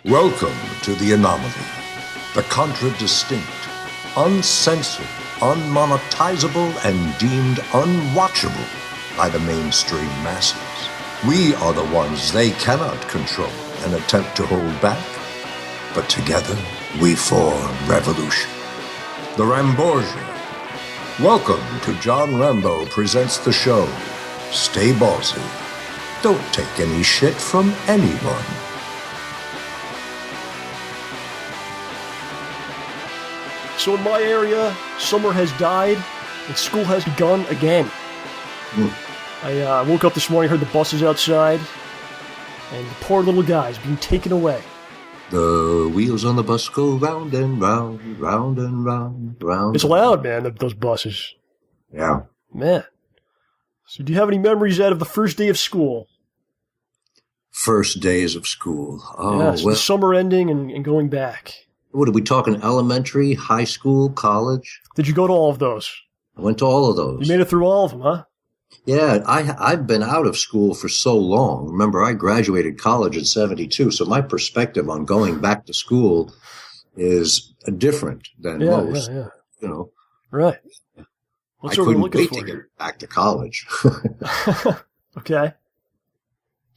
Welcome to The Anomaly, the contradistinct, uncensored, unmonetizable, and deemed unwatchable by the mainstream masses. We are the ones they cannot control and attempt to hold back, but together we form revolution. The Ramborgia. Welcome to John Rambo Presents The Show, STAYBALLSY. Don't take any shit from anyone. So in my area, summer has died and school has begun again. I woke up this morning, heard the buses outside, and the poor little guys being taken away. The wheels on the bus go round and round, round and round, round. It's loud, man, those buses. Yeah. Man. So do you have any memories out of the first day of school? First days of school. Oh, yes, well. the summer ending and going back. What are we talking? Elementary, high school, college? Did you go to all of those? I went to all of those. You made it through all of them, huh? Yeah, I've been out of school for so long. Remember, I graduated college in 72, so my perspective on going back to school is different than most. Yeah. You know, right. I couldn't wait to get back to college. Okay.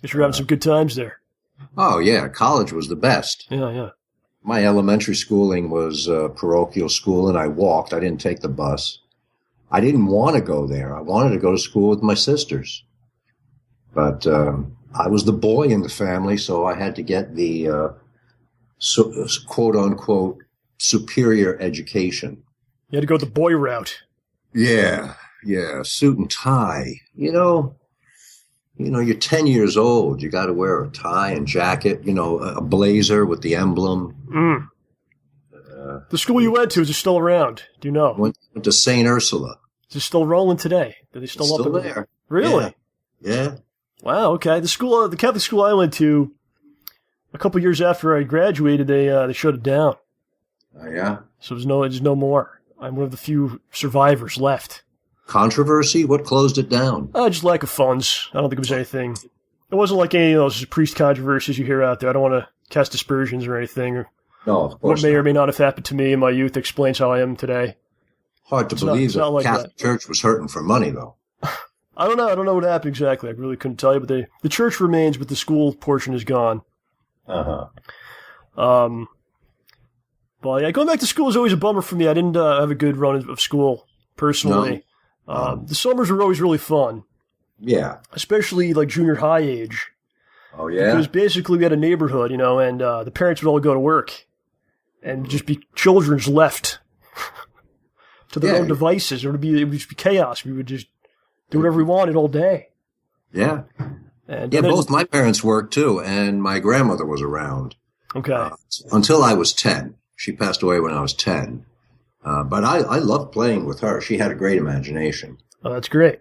Guess you're having some good times there. Oh, yeah, college was the best. Yeah. My elementary schooling was parochial school, and I walked. I didn't take the bus. I didn't want to go there. I wanted to go to school with my sisters. But I was the boy in the family, so I had to get the quote-unquote superior education. You had to go the boy route. Yeah, suit and tie. You know, you're 10 years old. You got to wear a tie and jacket, a blazer with the emblem. The school you went to, is it still around? Do you know? Went to St. Ursula. Is it still rolling today? Are they still It's up there? Really? Yeah. Wow. Okay. The Catholic school I went to, a couple years after I graduated, they shut it down. Oh yeah. So there's no more. I'm one of the few survivors left. Controversy? What closed it down? Just lack of funds. I don't think it was anything. It wasn't like any of those priest controversies you hear out there. I don't want to cast aspersions or anything. Or no, of course what may or may not have happened to me in my youth explains how I am today. Hard to believe that the like Catholic Church was hurting for money, though. I don't know. I don't know what happened exactly. I really couldn't tell you. But the church remains, but the school portion is gone. Uh-huh. But yeah, going back to school is always a bummer for me. I didn't have a good run of school, personally. No. The summers were always really fun. Yeah. Especially like junior high age. Oh, yeah? Because basically we had a neighborhood, and the parents would all go to work and just be children's left to their own devices. It would just be chaos. We would just do whatever we wanted all day. Yeah. And both my parents worked too, and my grandmother was around. Okay. Until I was 10. She passed away when I was 10. But I loved playing with her. She had a great imagination. Oh, that's great.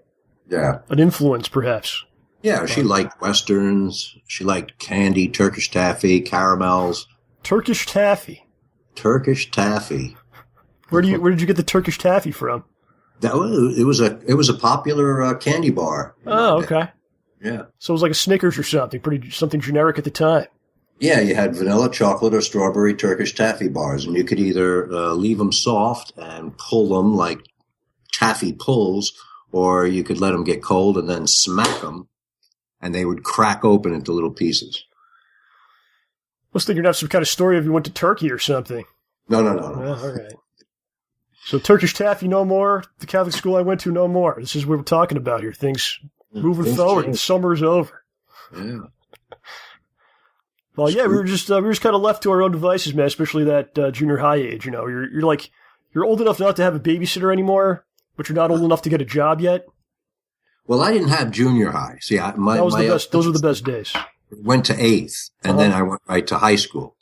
Yeah. An influence, perhaps. Yeah, she liked Westerns. She liked candy, Turkish taffy, caramels. Turkish taffy? Turkish taffy. Where did you get the Turkish taffy from? It was a popular candy bar. Oh, okay. Yeah. So it was like a Snickers or something generic at the time. Yeah, you had vanilla, chocolate, or strawberry Turkish taffy bars, and you could either leave them soft and pull them like taffy pulls, or you could let them get cold and then smack them, and they would crack open into little pieces. I was thinking you'd have some kind of story if you went to Turkey or something. No. Oh, all right. So Turkish taffy, no more. The Catholic school I went to, no more. This is what we're talking about here. Things moving forward, and summer's over. Yeah. Well, yeah, we were just kind of left to our own devices, man. Especially that junior high age. You're old enough not to have a babysitter anymore, but you're not old enough to get a job yet. Well, I didn't have junior high. See, those were the best days. Went to 8th, and then I went right to high school.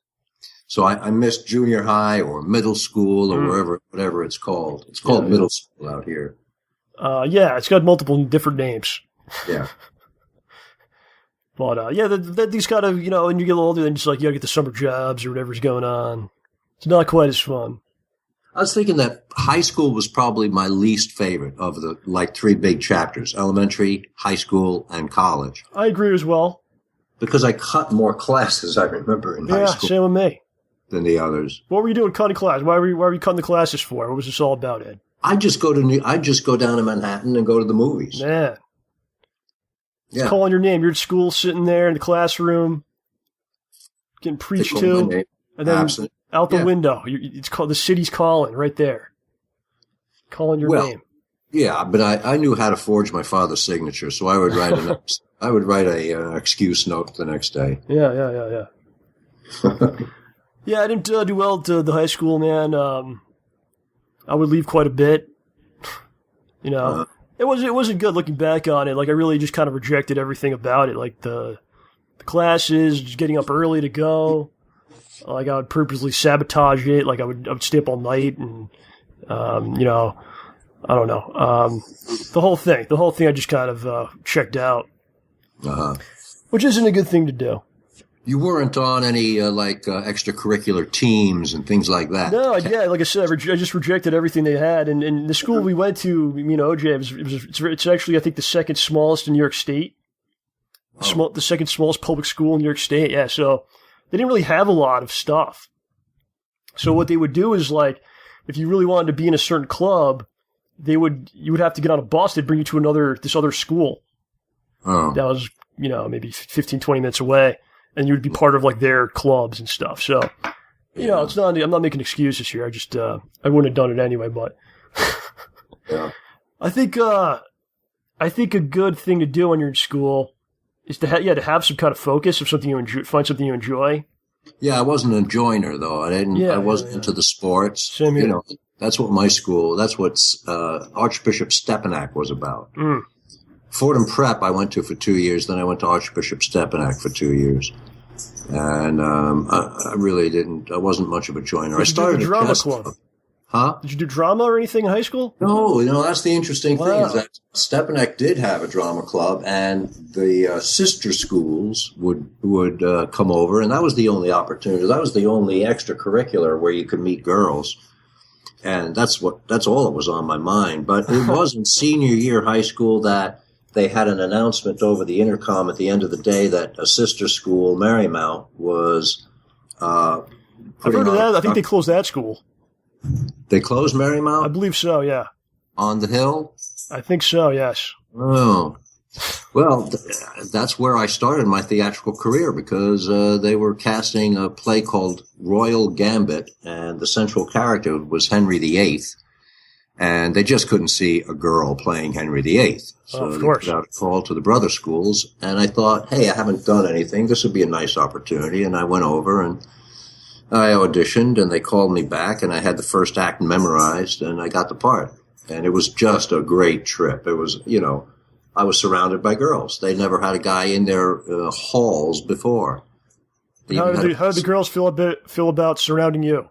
So I missed junior high or middle school or whatever it's called. It's called middle school out here. Yeah, it's got multiple different names. Yeah. But these kind of, when you get older, then just like you gotta get the summer jobs or whatever's going on. It's not quite as fun. I was thinking that high school was probably my least favorite of the 3 big chapters: elementary, high school, and college. I agree as well. because I cut more classes, I remember, in high school. Yeah, same with me. Than the others. What were you doing cutting classes? Why were you cutting the classes for? What was this all about, Ed? I just go down to Manhattan and go to the movies. Man. It's calling your name. You're at school, sitting there in the classroom, getting preached to, and then out the window. It's called the city's calling right there, calling your name. Yeah, but I knew how to forge my father's signature, so I would write a excuse note the next day. Yeah. Yeah, I didn't do well at the high school, man. I would leave quite a bit. You know, it wasn't good looking back on it. Like, I really just kind of rejected everything about it. Like the classes, just getting up early to go. Like, I would purposely sabotage it. Like, I would stay up all night, and you know, I don't know. The whole thing, I just kind of checked out, which isn't a good thing to do. You weren't on any extracurricular teams and things like that. No, yeah, like I said, I just rejected everything they had. And the school we went to, me and OJ, it's actually, I think, the second smallest in New York State. The second smallest public school in New York State. Yeah, so they didn't really have a lot of stuff. So what they would do is, like, if you really wanted to be in a certain club, you would have to get on a bus. They'd bring you to this other school. Oh. That was, you know, maybe 15, 20 minutes away. And you would be part of, like, their clubs and stuff. So, you know, I'm not making excuses here. I just, I wouldn't have done it anyway, but yeah. I think a good thing to do when you're in school is to have some kind of focus of something you enjoy, find something you enjoy. Yeah, I wasn't a joiner though. I wasn't into the sports. Same here. You know, that's what Archbishop Stepinac was about. Mm. Fordham Prep I went to for 2 years, then I went to Archbishop Stepinac for 2 years. And I really I wasn't much of a joiner. Did you do the drama club? Huh? Did you do drama or anything in high school? No, that's the interesting thing is that Stepinac did have a drama club, and the sister schools would come over, and that was the only opportunity. That was the only extracurricular where you could meet girls. And that's all that was on my mind. But it was in senior year high school that they had an announcement over the intercom at the end of the day that a sister school, Marymount, was I've heard of that. I think they closed that school. They closed Marymount? I believe so, yeah. On the hill? I think so, yes. Oh. Well, that's where I started my theatrical career, because they were casting a play called Royal Gambit, and the central character was Henry VIII. And they just couldn't see a girl playing Henry VIII. So they put out a call to the brother schools, and I thought, hey, I haven't done anything. This would be a nice opportunity. And I went over and I auditioned, and they called me back, and I had the first act memorized, and I got the part. And it was just a great trip. It was, you know, I was surrounded by girls. They'd never had a guy in their halls before. How did the girls feel about surrounding you?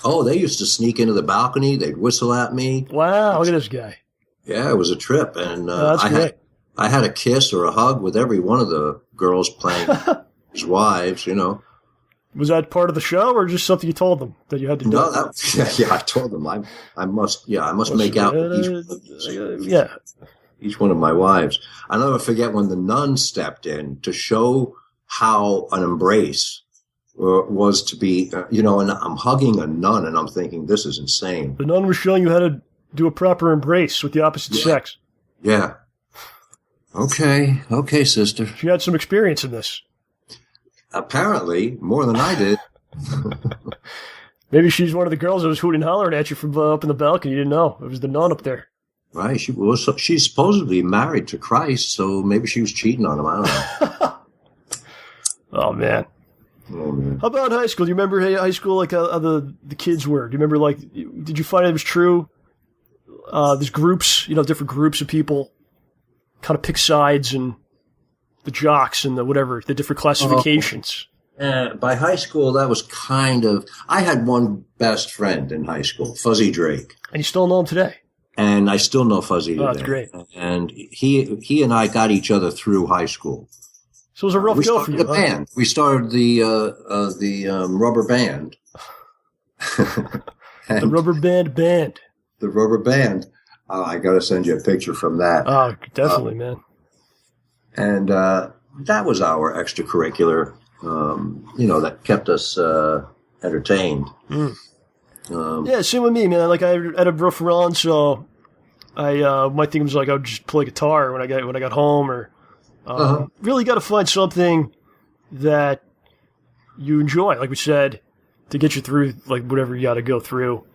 Oh, they used to sneak into the balcony. They'd whistle at me. Wow, look at this guy. Yeah, it was a trip. And that's great. I had a kiss or a hug with every one of the girls playing his wives, you know. Was that part of the show, or just something you told them that you had to do? No, I told them I must make out with each one of my wives. I'll never forget when the nun stepped in to show how an embrace was to be, and I'm hugging a nun, and I'm thinking, this is insane. The nun was showing you how to do a proper embrace with the opposite sex. Yeah. Okay, sister. She had some experience in this. Apparently, more than I did. Maybe she's one of the girls that was hooting and hollering at you from up in the balcony. You didn't know. It was the nun up there. Right. She's supposedly married to Christ, so maybe she was cheating on him. I don't know. Oh, man. How about high school? Do you remember high school, like how the kids were? Do you remember, like, did you find it was true? There's groups, different groups of people kind of pick sides, and the jocks and the different classifications. By high school, that was I had one best friend in high school, Fuzzy Drake. And you still know him today? And I still know Fuzzy today. Oh, that's great. And he and I got each other through high school. So it was a rough go for you. Band. We started the rubber band. The rubber band. The rubber band. I got to send you a picture from that. Oh, definitely, man. And that was our extracurricular, that kept us entertained. Yeah, same with me, man. Like I had a rough run, so my thing was like I would just play guitar when I got home, or really got to find something that you enjoy, like we said, to get you through like whatever you got to go through,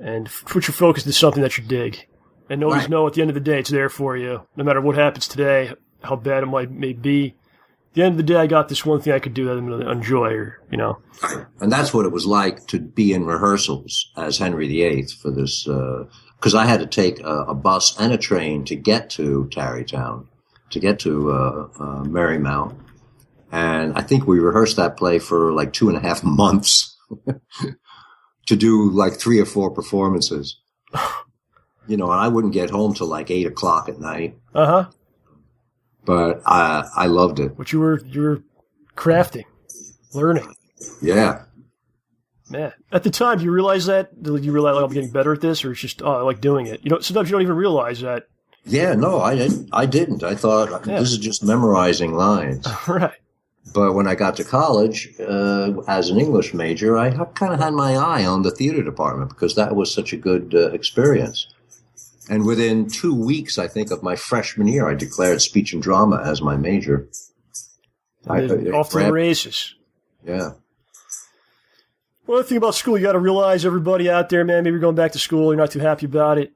and put your focus to something that you dig, and always know at the end of the day it's there for you, no matter what happens today, how bad it may be. At the end of the day, I got this one thing I could do that I'm going to enjoy, And that's what it was like to be in rehearsals as Henry VIII for this, because I had to take a bus and a train to get to Tarrytown, to get to Marymount. And I think we rehearsed that play for like 2.5 months to do like 3 or 4 performances. And I wouldn't get home till like 8 o'clock at night. But I loved it. But you were crafting, learning. Yeah. Man, at the time, do you realize that? Do you realize, like, I'm getting better at this, or it's just, I like doing it? Sometimes you don't even realize that. Yeah, no, I didn't. I thought this is just memorizing lines. Right. But when I got to college, as an English major, I kind of had my eye on the theater department because that was such a good experience. And within 2 weeks, I think, of my freshman year, I declared speech and drama as my major. Off to the races. Yeah. Well, the thing about school, you got to realize, everybody out there, man, maybe you're going back to school, you're not too happy about it.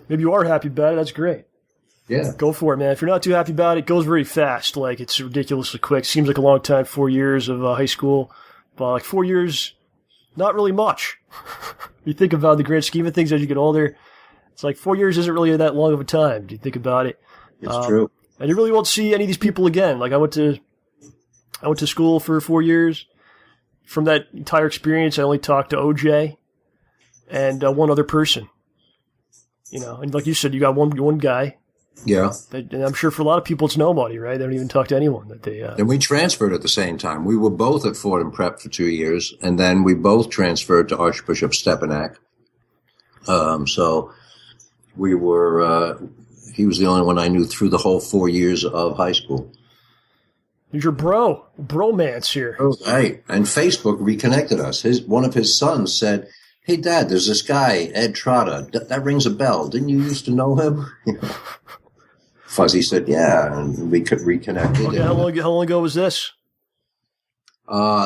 Maybe you are happy about it. That's great. Yeah. Go for it, man. If you're not too happy about it, it goes very fast. Like, it's ridiculously quick. Seems like a long time, 4 years of high school. But, like, 4 years, not really much. You think about the grand scheme of things as you get older. It's like 4 years isn't really that long of a time. Do you think about it? It's true. And you really won't see any of these people again. Like, I went to school for 4 years. From that entire experience, I only talked to OJ and one other person. And like you said, you got one guy. Yeah. And I'm sure for a lot of people, it's nobody, right? They don't even talk to anyone that they. And we transferred at the same time. We were both at Fordham Prep for 2 years, and then we both transferred to Archbishop Stepinac. So we were. He was the only one I knew through the whole 4 years of high school. He's your bromance here. Oh, right. And Facebook reconnected us. One of his sons said, "Hey, Dad, there's this guy, Ed Trotta. That rings a bell. Didn't you used to know him?" Fuzzy said, "Yeah," and we could reconnect. Okay, how long ago was this?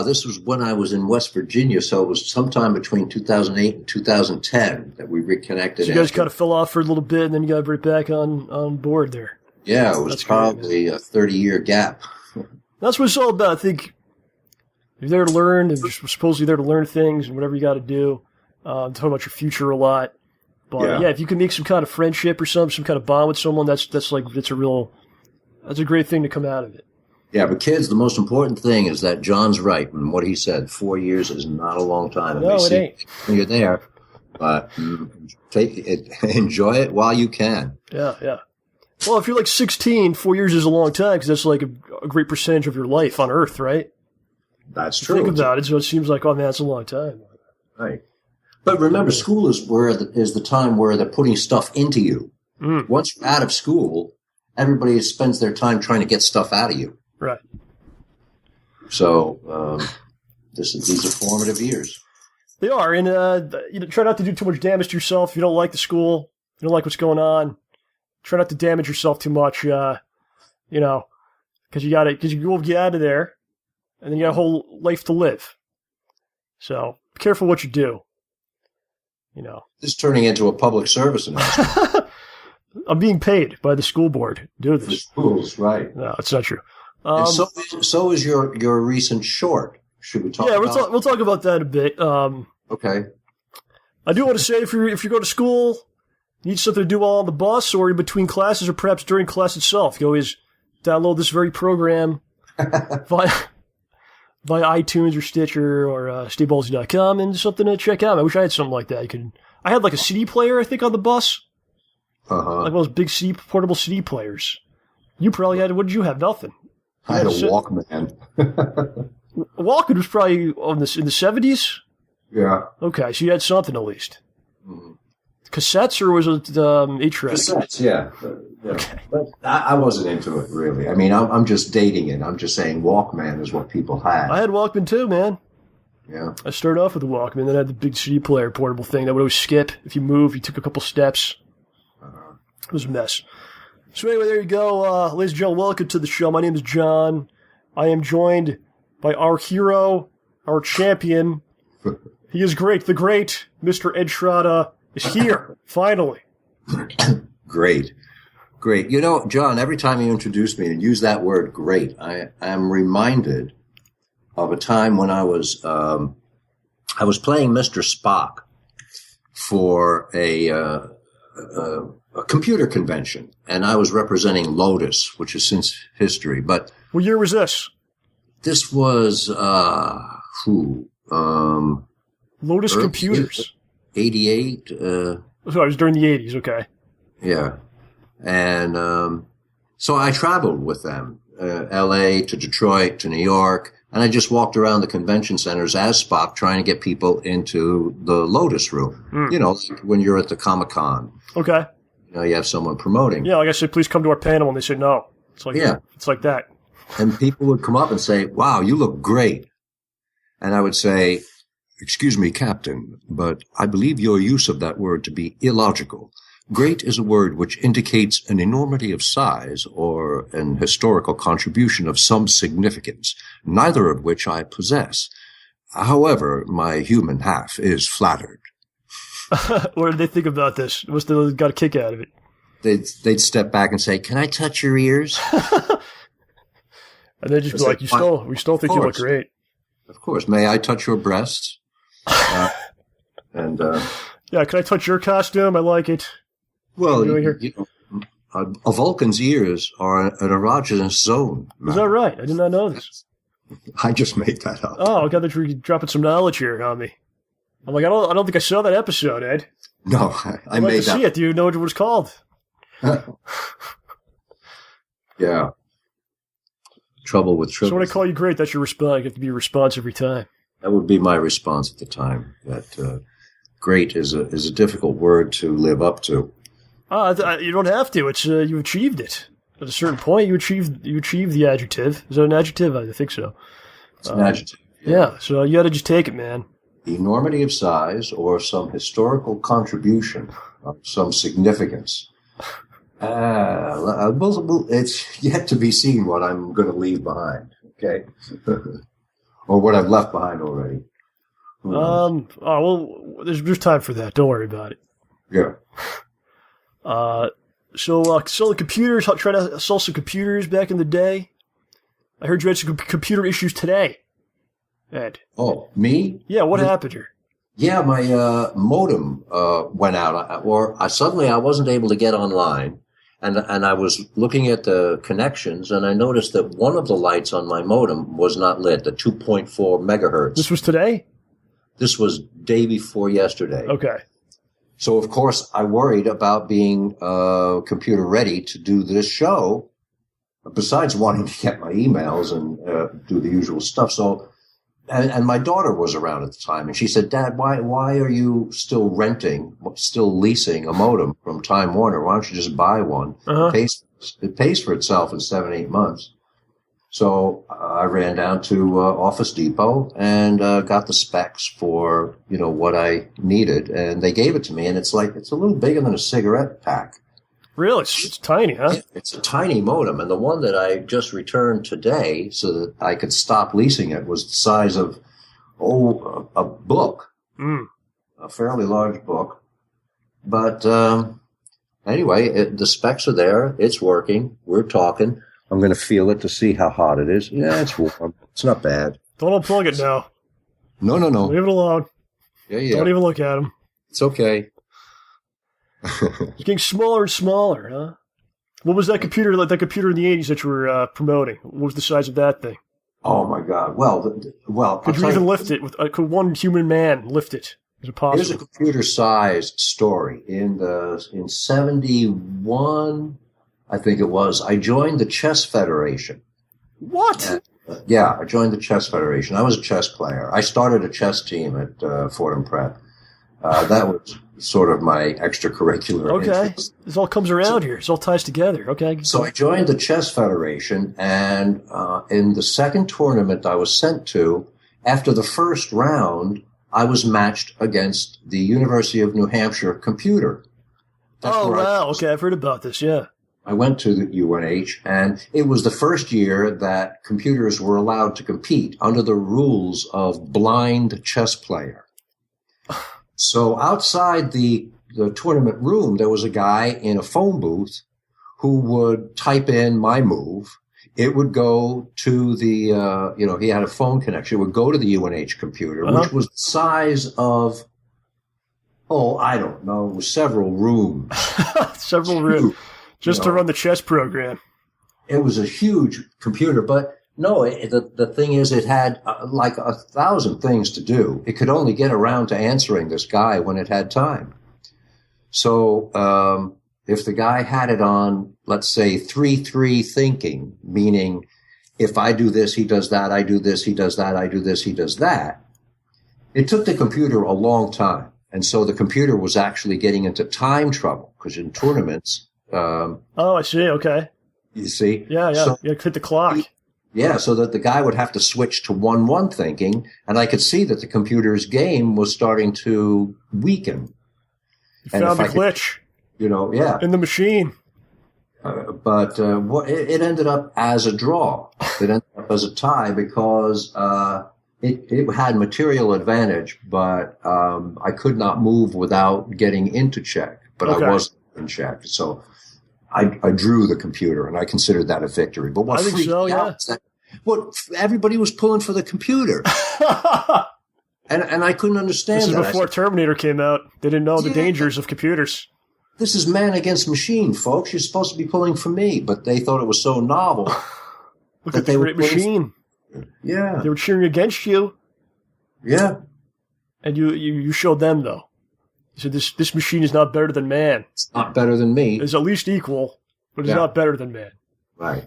This was when I was in West Virginia, so it was sometime between 2008 and 2010 that we reconnected. So you guys kind of fell off for a little bit, and then you got right back on board there. Yeah, it was That's probably great, a 30-year gap. That's what it's all about. I think you're there to learn, and you're supposedly there to learn things and whatever you got to do. Talk about your future a lot. But yeah, if you can make some kind of friendship or some kind of bond with someone, that's a great thing to come out of it. Yeah, but kids, the most important thing is that John's right in what he said. 4 years is not a long time. No, it ain't. When you're there, but take it, enjoy it while you can. Yeah. Well, if you're like 16, 4 years is a long time because that's like a great percentage of your life on Earth, right? That's true. Think about it, so it seems like, oh man, that's a long time. Right. But remember, school is the time where they're putting stuff into you. Once you're out of school, everybody spends their time trying to get stuff out of you. Right. So these are formative years. They are, and try not to do too much damage to yourself. If you don't like the school, you don't like what's going on, try not to damage yourself too much. Because you will get out of there, and then you got a whole life to live. So be careful what you do. This is turning into a public service announcement. I'm being paid by the school board to do this. The schools, right? No, it's not true. And so is your recent short. Should we talk? Yeah, we'll talk about that a bit. Okay. I do want to say if you go to school, you need something to do while on the bus or in between classes or perhaps during class itself, you can always download this very program via iTunes or Stitcher or STAYBALLSY.com and something to check out. I wish I had something like that. I had like a CD player, I think, on the bus. Like one of those big portable CD players. You probably had, what did you have? Nothing. I had a Walkman. Walkman was probably in the 70s? Yeah. Okay, so you had something at least. Mm-hmm. Cassettes or was it 8-track? Cassettes, yeah. Okay. But I wasn't into it, really. I mean, I'm just dating it. I'm just saying Walkman is what people had. I had Walkman too, man. Yeah. I started off with the Walkman, then I had the big CD player portable thing that would always skip. If you moved, you took a couple steps. It was a mess. So anyway, there you go. Ladies and gentlemen, welcome to the show. My name is John. I am joined by our hero, our champion. He is great. The great Mr. Ed Trotta is here, finally. Great. You know, John, every time you introduce me and use that word great, I am reminded of a time when I was playing Mr. Spock for a computer convention, and I was representing Lotus, which is since history. But what year was this? This was Lotus Computers. 88. Sorry, it was during the 80s. Okay. Yeah, and so I traveled with them, L.A. to Detroit to New York. And I just walked around the convention centers as Spock trying to get people into the Lotus room. You know, like when you're at the Comic-Con. Okay. You know, you have someone promoting. Yeah, like I said, please come to our panel. And they said no. It's like, it's like that. And people would come up and say, wow, you look great. And I would say, excuse me, Captain, but I believe your use of that word to be illogical. Great is a word which indicates an enormity of size or an historical contribution of some significance, neither of which I possess. However, my human half is flattered. What did they think about this? Must have got a kick out of it. They'd step back and say, "Can I touch your ears?" And they'd just be like, we still think you look great. Of course. May I touch your breasts? Yeah, can I touch your costume? I like it. Well, a Vulcan's ears are an erogenous zone. Man. Is that right? I did not know this. I just made that up. Oh, I got that you're dropping some knowledge here on me. I'm like, I don't think I saw that episode, Ed. No, I made that. See it. Do you know what it was called? Yeah. Trouble with triples. So when I call you great, that's your response. You have to be your response every time. That would be my response at the time. That great is a difficult word to live up to. You don't have to. It's you achieved it. At a certain point, you achieved the adjective. Is that an adjective? I think so. It's an adjective. Yeah, so you got to just take it, man. The enormity of size or some historical contribution of some significance. It's yet to be seen what I'm going to leave behind. Okay, or what I've left behind already. There's time for that. Don't worry about it. Yeah. So selling computers, trying to sell some computers back in the day. I heard you had some computer issues today, Ed. Oh, me? Yeah, what happened here? Yeah, my modem went out, suddenly I wasn't able to get online, and I was looking at the connections, and I noticed that one of the lights on my modem was not lit, the 2.4 megahertz. This was today? This was day before yesterday. Okay. So, of course, I worried about being computer ready to do this show, besides wanting to get my emails and do the usual stuff. So, and my daughter was around at the time, and she said, "Dad, why are you still leasing a modem from Time Warner? Why don't you just buy one? Uh-huh. It pays for itself in 7-8 months." So I ran down to Office Depot and got the specs for, what I needed. And they gave it to me. And it's a little bigger than a cigarette pack. Really? It's tiny, huh? It's a tiny modem. And the one that I just returned today so that I could stop leasing it was the size of, a book. A fairly large book. But anyway, the specs are there. It's working. We're talking. I'm going to feel it to see how hot it is. Yeah, it's warm. It's not bad. Don't unplug it now. No. Leave it alone. Yeah. Don't even look at him. It's okay. It's getting smaller and smaller, huh? What was that computer in the 80s that you were promoting? What was the size of that thing? Oh, my God. Well. Could you even lift it? Could one human man lift it? Is it possible? Here's a computer-sized story. In 71... I think it was. I joined the Chess Federation. What? Yeah, I joined the Chess Federation. I was a chess player. I started a chess team at Fordham Prep. That sort of my extracurricular Okay. interest. This all comes around here. This all ties together. Okay. So I joined the Chess Federation, and in the second tournament I was sent to, after the first round, I was matched against the University of New Hampshire computer. Wow. Okay, I've heard about this, yeah. I went to the UNH, and it was the first year that computers were allowed to compete under the rules of blind chess player. So outside the tournament room, there was a guy in a phone booth who would type in my move. It would go to the, he had a phone connection. It would go to the UNH computer, which was the size of, I don't know, it was several rooms. Several rooms. Just to run the chess program. It was a huge computer, but no, the thing is it had like 1,000 things to do. It could only get around to answering this guy when it had time. So if the guy had it on, let's say, 3-3 thinking, meaning if I do this, he does that, I do this, he does that, I do this, he does that, it took the computer a long time. And so the computer was actually getting into time trouble because in tournaments, I see. Okay. You see? Yeah. So, you hit the clock. So that the guy would have to switch to 1-1 thinking, and I could see that the computer's game was starting to weaken. You found the glitch. In the machine. But it ended up as a draw. It ended up as a tie because it had material advantage, but I could not move without getting into check. But I wasn't in check, so I drew the computer, and I considered that a victory. But what freaked me out is that everybody was pulling for the computer, and I couldn't understand. This is before Terminator came out. They didn't know the dangers of computers. This is man against machine, folks. You're supposed to be pulling for me, but they thought it was so novel Look at the great machine. Yeah, they were cheering against you. Yeah, and you showed them though. So this machine is not better than man. It's not better than me. It's at least equal, but it's not better than man. Right.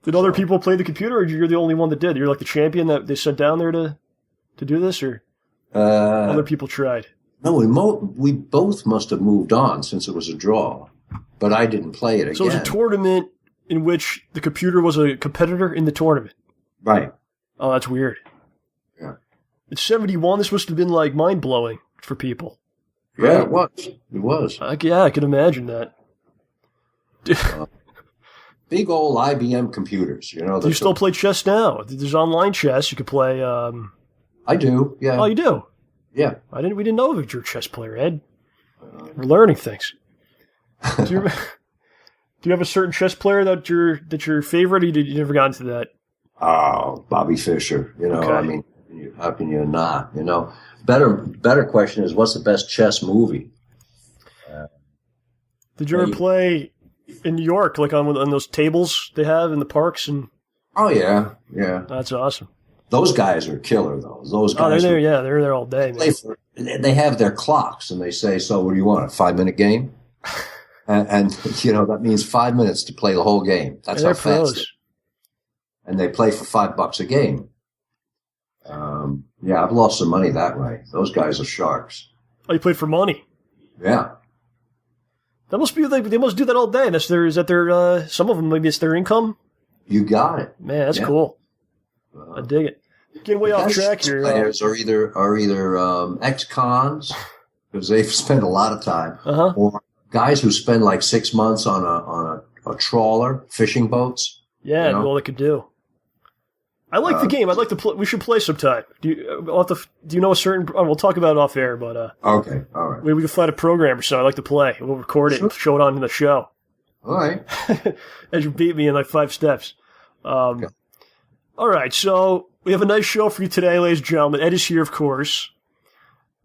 Did other people play the computer, or you're the only one that did? You're like the champion that they sent down there to do this, or other people tried? No, we both must have moved on since it was a draw, but I didn't play it again. So it was a tournament in which the computer was a competitor in the tournament. Right. Oh, that's weird. Yeah. It's 71. This must have been like mind-blowing for people. Yeah, it was. It was. I can imagine that. Big old IBM computers, Do you still play chess now? There's online chess. You could play. I do. Yeah. Oh, you do? Yeah. We didn't know that you're a chess player, Ed. We're learning things. Do you have a certain chess player that's your favorite? Or you never got into that? Oh, Bobby Fischer. Okay. I mean, how can you not? Better question is, what's the best chess movie? Did you ever play in New York, like on those tables they have in the parks? Oh yeah. That's awesome. Those guys are killer, though. Those guys. They're there. They're there all day. Man. They have their clocks, and they say, "So, what do you want? A 5-minute game?" and that means 5 minutes to play the whole game. That's how fast. And they play for $5 a game. I've lost some money that way. Those guys are sharks. Oh, you played for money? Yeah. That must be they must do that all day. Is that their some of them, maybe it's their income? You got it. Man, that's cool. I dig it. Getting way off track here. Players are either ex-cons, because they've spent a lot of time, or guys who spend like 6 months on a trawler, fishing boats. Yeah, and all they could do. I like the game. I'd like to play. We should play sometime. Do you know a certain? We'll talk about it off air, but okay, all right. We can find a program or something. I'd like to play. We'll record it and show it on the show. All right. As you beat me in like 5 steps. Okay. All right, so we have a nice show for you today, ladies and gentlemen. Ed is here, of course.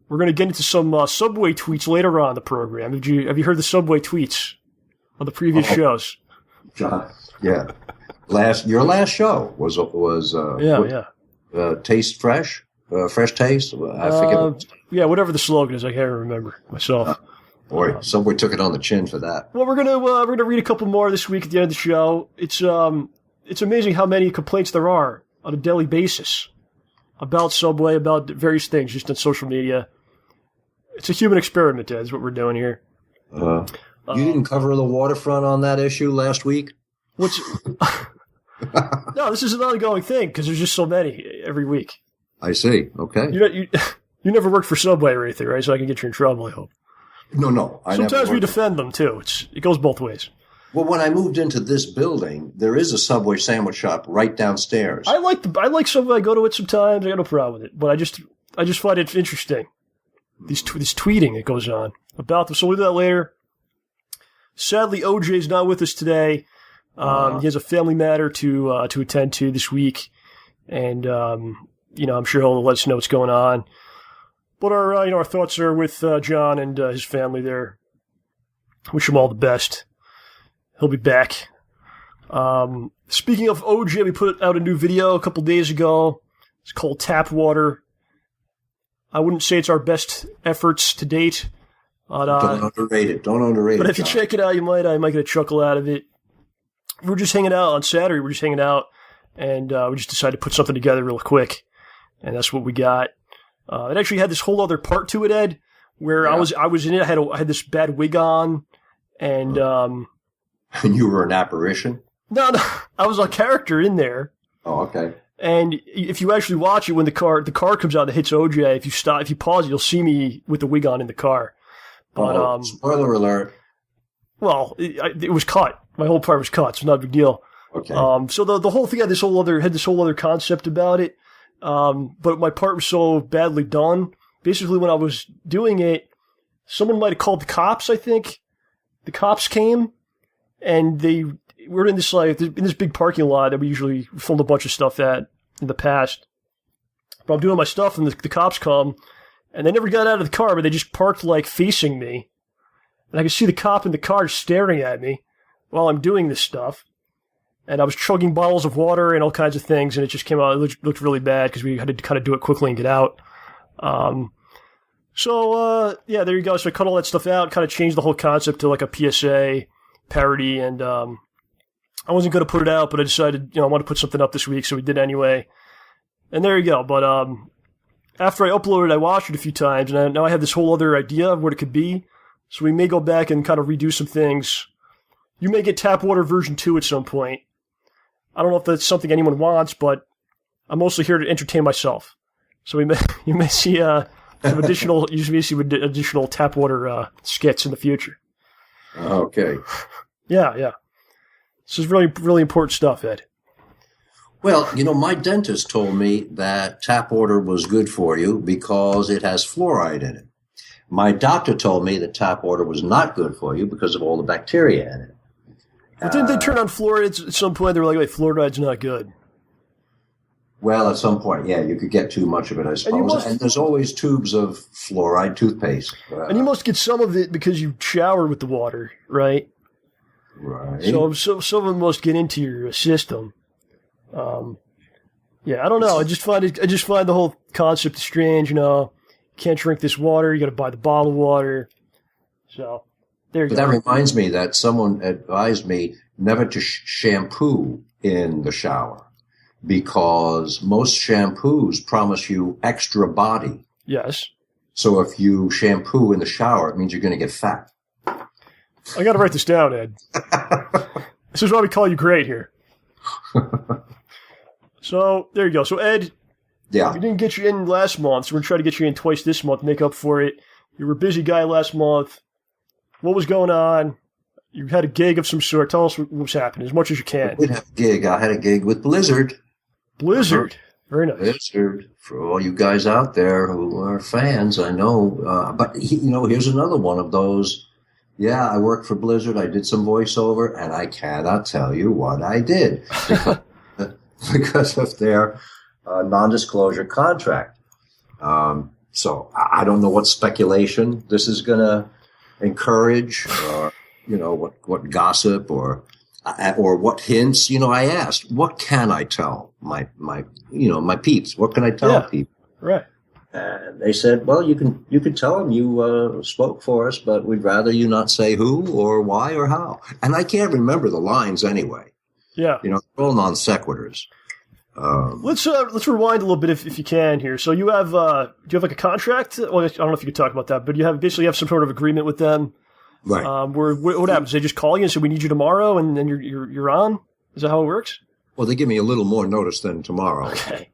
We're going to get into some Subway tweets later on in the program. Have you heard the Subway tweets on the previous shows? Yeah. Your last show was Taste Fresh, Fresh Taste. I forget. Yeah, whatever the slogan is, I can't remember myself. Boy, Subway took it on the chin for that. Well, we're gonna read a couple more this week at the end of the show. It's amazing how many complaints there are on a daily basis about Subway, about various things, just on social media. It's a human experiment, Ed, is what we're doing here. You didn't cover the waterfront on that issue last week? What's... No, this is an ongoing thing because there's just so many every week. I see. Okay. You never worked for Subway or anything, right? So I can get you in trouble, I hope. No. Sometimes we defend them, too. It goes both ways. Well, when I moved into this building, there is a Subway sandwich shop right downstairs. I like Subway. I go to it sometimes. I got no problem with it. But I just find it interesting. This tweeting that goes on about them. So we'll do that later. Sadly, OJ's not with us today. He has a family matter to attend to this week. And, I'm sure he'll let us know what's going on. But our thoughts are with John and his family there. Wish him all the best. He'll be back. Speaking of OJ, we put out a new video a couple days ago. It's called Tap Water. I wouldn't say it's our best efforts to date. But, Don't underrate it. But if you check it out, I might get a chuckle out of it. We were just hanging out on Saturday. And we just decided to put something together real quick. And that's what we got. It actually had this whole other part to it, Ed, where I was in it. I had this bad wig on, and and you were an apparition? No, I was a character in there. Oh, okay. And if you actually watch it, when the car comes out that hits OJ, if you pause it, you'll see me with the wig on in the car. But spoiler alert. Well, it was cut. My whole part was cut, so not a big deal. Okay. So the whole thing had this whole other concept about it. But my part was so badly done. Basically, when I was doing it, someone might have called the cops, I think. The cops came, and we're in this big parking lot that we usually filmed a bunch of stuff at in the past. But I'm doing my stuff, and the cops come, and they never got out of the car, but they just parked, facing me. And I could see the cop in the car staring at me while I'm doing this stuff. And I was chugging bottles of water and all kinds of things, and it just came out. It looked really bad because we had to kind of do it quickly and get out. There you go. So I cut all that stuff out, kind of changed the whole concept to like a PSA parody, and I wasn't going to put it out, but I decided, I want to put something up this week, so we did anyway. And there you go. But after I uploaded, I watched it a few times, and now I have this whole other idea of what it could be. So we may go back and kind of redo some things. You may get Tap Water version 2 at some point. I don't know if that's something anyone wants, but I'm mostly here to entertain myself. So you may see some additional Tap Water skits in the future. Okay. Yeah. This is really, really important stuff, Ed. Well, my dentist told me that tap water was good for you because it has fluoride in it. My doctor told me that tap water was not good for you because of all the bacteria in it. But didn't they turn on fluoride at some point? They were like, wait, fluoride's not good. Well, at some point, yeah, you could get too much of it, I suppose. And there's always tubes of fluoride toothpaste. And you must get some of it because you shower with the water, right? Right. So some of it must get into your system. I don't know. I just find the whole concept strange. Can't drink this water. You got to buy the bottled water. So there you go. That reminds me that someone advised me never to shampoo in the shower because most shampoos promise you extra body. Yes. So if you shampoo in the shower, it means you're going to get fat. I got to write this down, Ed. This is why we call you great here. So there you go. So Ed. Yeah. We didn't get you in last month, so we're going to try to get you in twice this month, make up for it. You were a busy guy last month. What was going on? You had a gig of some sort. Tell us what was happening as much as you can. I did have a gig. I had a gig with Blizzard. Blizzard. Very nice. Blizzard. For all you guys out there who are fans, I know. But, here's another one of those. Yeah, I worked for Blizzard. I did some voiceover, and I cannot tell you what I did because of their non-disclosure contract. So I don't know what speculation this is going to encourage, or what gossip or what hints. I asked, what can I tell my peeps? What can I tell people? Right. And they said, well, you can tell them you spoke for us, but we'd rather you not say who or why or how. And I can't remember the lines anyway. Yeah. They're all non sequiturs. Let's rewind a little bit if you can here. So you have do you have like a contract? Well, I don't know if you could talk about that, but you basically have some sort of agreement with them. Right. What happens? They just call you and say we need you tomorrow, and then you're on. Is that how it works? Well, they give me a little more notice than tomorrow. Okay.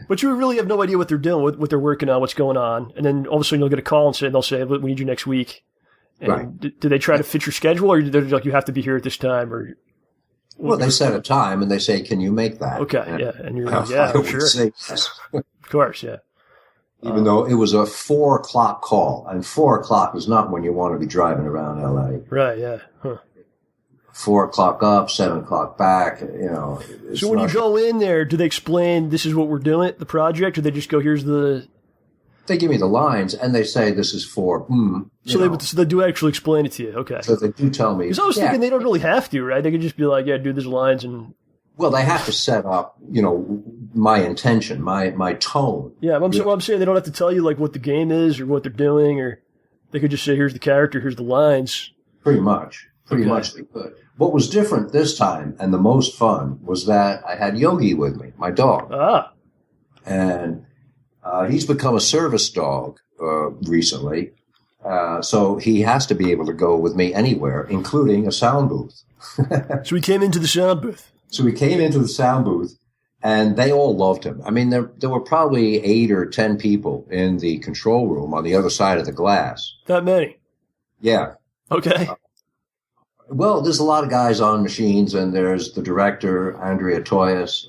But you really have no idea what they're doing, what they're working on, what's going on, and then all of a sudden you'll get a call and they'll say we need you next week. And right. Do they try to fit your schedule, or they're like you have to be here at this time, or? Well, they set a time and they say, "Can you make that?" Okay, and yeah, and you're like, yeah, sure, say yes. Of course, yeah. Even though it was a 4:00 call, and 4:00 is not when you want to be driving around LA. Right, yeah. Huh. 4:00 up, 7:00 back. So when you go in there, do they explain this is what we're doing, the project, or they just go, here's the? They give me the lines and they say this is for. So they do actually explain it to you. Okay. So they do tell me. Because I was thinking they don't really have to, right? They could just be like, yeah, dude, there's lines and. Well, they have to set up, my intention, my tone. Yeah, I'm saying they don't have to tell you like what the game is or what they're doing, or they could just say, here's the character, here's the lines. Pretty much they could. What was different this time and the most fun was that I had Yogi with me, my dog. Ah. And he's become a service dog recently, so he has to be able to go with me anywhere, including a sound booth. So he came into the sound booth. So we came into the sound booth, and they all loved him. I mean, there were probably 8 or 10 people in the control room on the other side of the glass. That many? Yeah. Okay. Well, there's a lot of guys on machines, and there's the director, Andrea Toyas,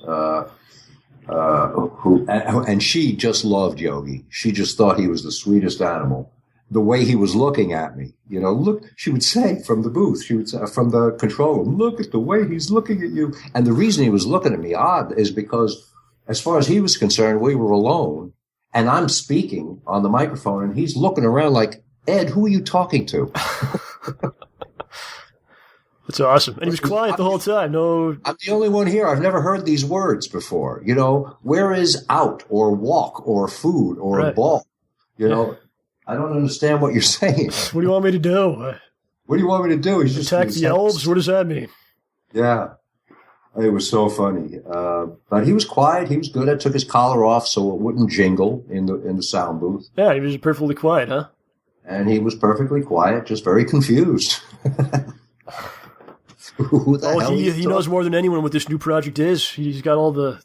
and she just loved Yogi. She just thought he was the sweetest animal. The way he was looking at me, look, she would say from the booth, she would say from the control room, look at the way he's looking at you. And the reason he was looking at me odd is because as far as he was concerned, we were alone and I'm speaking on the microphone and he's looking around like, Ed, who are you talking to? That's awesome. And he was quiet the whole time. No, I'm the only one here. I've never heard these words before. Where is out or walk or food or right. ball? I don't understand what you're saying. What do you want me to do? What do you want me to do? He's just attack the elves? What does that mean? Yeah. It was so funny. But he was quiet. He was good. I took his collar off so it wouldn't jingle in the sound booth. Yeah, he was perfectly quiet, huh? And he was perfectly quiet, just very confused. Who the hell he knows more than anyone what this new project is. He's got all the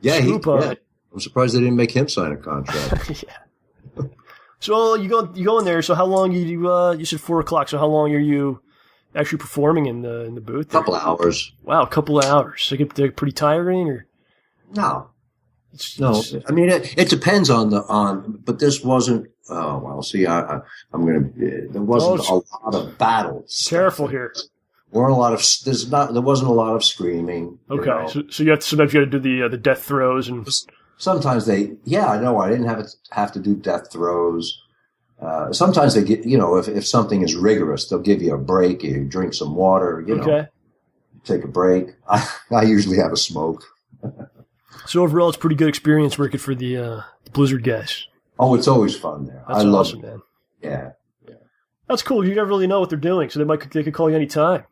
scoop on it. I'm surprised they didn't make him sign a contract. Yeah. So you go in there. So how long you said 4:00? So how long are you actually performing in the booth? A couple of hours. Wow, a couple of hours. So they're pretty tiring, or no? I mean it depends but this wasn't. Oh well, see, I'm gonna. There wasn't a lot of battles. Careful here. There wasn't a lot of screaming. Okay, so you sometimes you got to do the death throws and. Sometimes I didn't have to do death throws. Sometimes they get, if something is rigorous, they'll give you a break. You drink some water, take a break. I usually have a smoke. So overall, it's a pretty good experience working for the Blizzard guys. Oh, it's always fun there. That's awesome, man. Yeah. That's cool. You never really know what they're doing, so they could call you any time.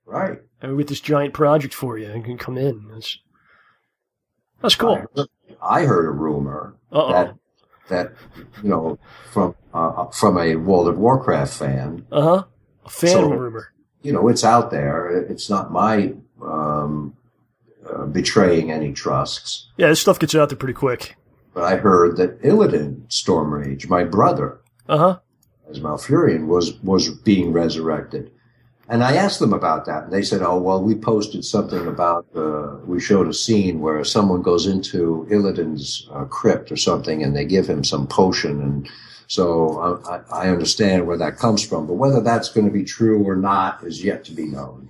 Right. And we get this giant project for you and can come in. That's cool. I heard a rumor that from a World of Warcraft fan. A fan rumor. It's out there. It's not my betraying any trusts. Yeah, this stuff gets out there pretty quick. But I heard that Illidan Stormrage, my brother, as Malfurion, was being resurrected. And I asked them about that, and they said, oh, well, we posted something about, we showed a scene where someone goes into Illidan's crypt or something, and they give him some potion, and so I understand where that comes from. But whether that's going to be true or not is yet to be known.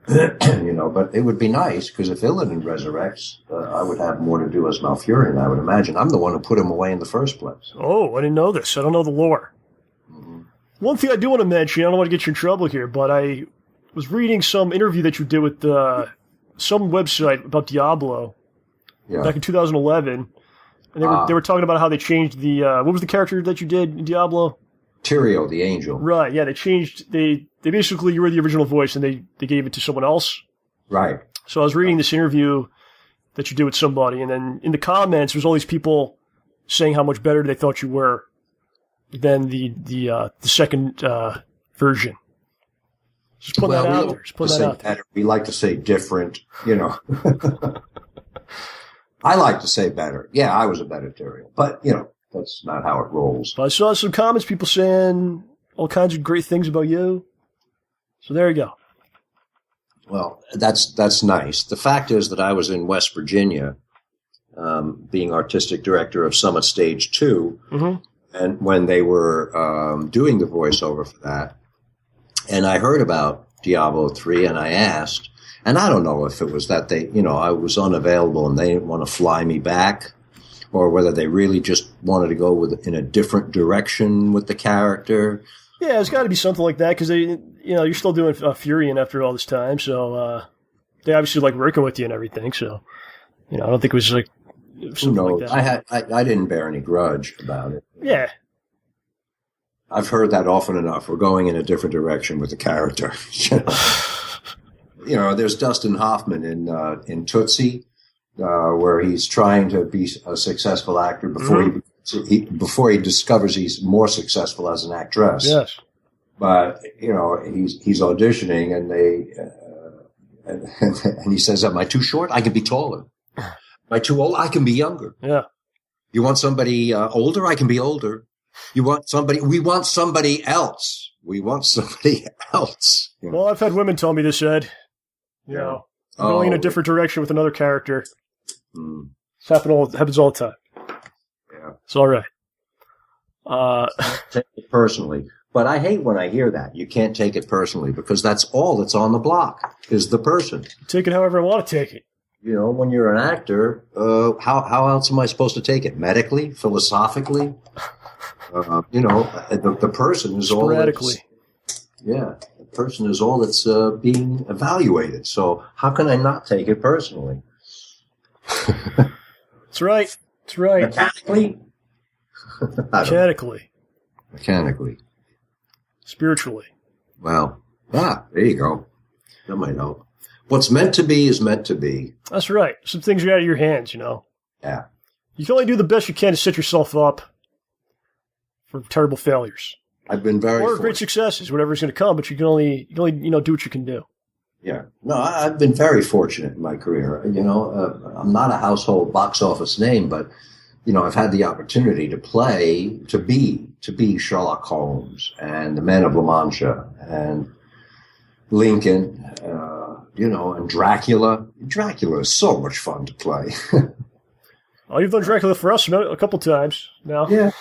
But it would be nice, because if Illidan resurrects, I would have more to do as Malfurion, I would imagine. I'm the one who put him away in the first place. Oh, I didn't know this. I don't know the lore. One thing I do want to mention, I don't want to get you in trouble here, but I was reading some interview that you did with some website about Diablo back in 2011, and they were talking about how they changed the what was the character that you did in Diablo? Tyrael, the angel. Right, yeah, they basically, you were the original voice and they gave it to someone else. Right. So I was reading this interview that you did with somebody, and then in the comments, there's all these people saying how much better they thought you were than the second version. Just put that out there. Just put that out there. We like to say different, I like to say better. Yeah, I was a better Tyrion, but that's not how it rolls. But I saw some comments, people saying all kinds of great things about you. So there you go. Well, that's nice. The fact is that I was in West Virginia, being artistic director of Summit Stage 2, and when they were doing the voiceover for that, and I heard about Diablo 3, and I asked, and I don't know if it was that they, I was unavailable and they didn't want to fly me back, or whether they really just wanted to go in a different direction with the character. Yeah, it's got to be something like that, because you're still doing Furion after all this time, so they obviously like working with you and everything. So, I don't think it was like something like that. I didn't bear any grudge about it. Yeah, I've heard that often enough. We're going in a different direction with the character. There's Dustin Hoffman in Tootsie, where he's trying to be a successful actor before he discovers he's more successful as an actress. Yes. But he's auditioning, and he says, "Am I too short? I can be taller. Am I too old? I can be younger. Yeah. You want somebody older? I can be older. You want somebody? We want somebody else. We want somebody else." Well, I've had women tell me this, Ed. Going in a different direction with another character. It happens all the time. Yeah, it's all right. Take it personally. But I hate when I hear that. You can't take it personally, because that's all that's on the block is the person. Take it however I want to take it. When you're an actor, how else am I supposed to take it? Medically? Philosophically? The person is all that's... Yeah, the person is all that's being evaluated. So how can I not take it personally? That's right. That's right. Mechanically? Mechanically. Spiritually. Well, there you go. That might help. What's meant to be is meant to be. That's right. Some things are out of your hands, Yeah. You can only do the best you can to set yourself up for terrible failures. I've been very or great successes, whatever's going to come, but you can only do what you can do. Yeah. No, I've been very fortunate in my career. I'm not a household box office name, but I've had the opportunity to be Sherlock Holmes and the Man of La Mancha and Lincoln, and Dracula. Dracula is so much fun to play. Oh, you've done Dracula for us a couple times now. Yeah.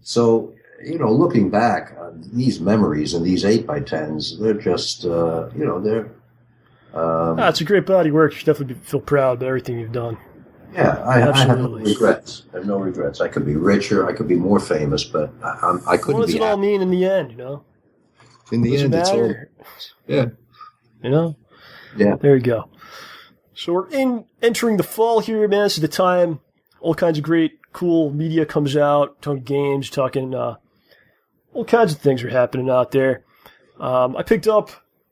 So, looking back, these memories and these 8x10s, they're just, it's a great body of work. You should definitely feel proud about everything you've done. Yeah, I have no regrets. I have no regrets. I could be richer. I could be more famous, but I couldn't be. What does it all mean in the end, In the end, it's all... Yeah. Yeah. There you go. So we're entering the fall here, man. This is the time all kinds of great, cool media comes out, talking games, talking all kinds of things are happening out there. I picked up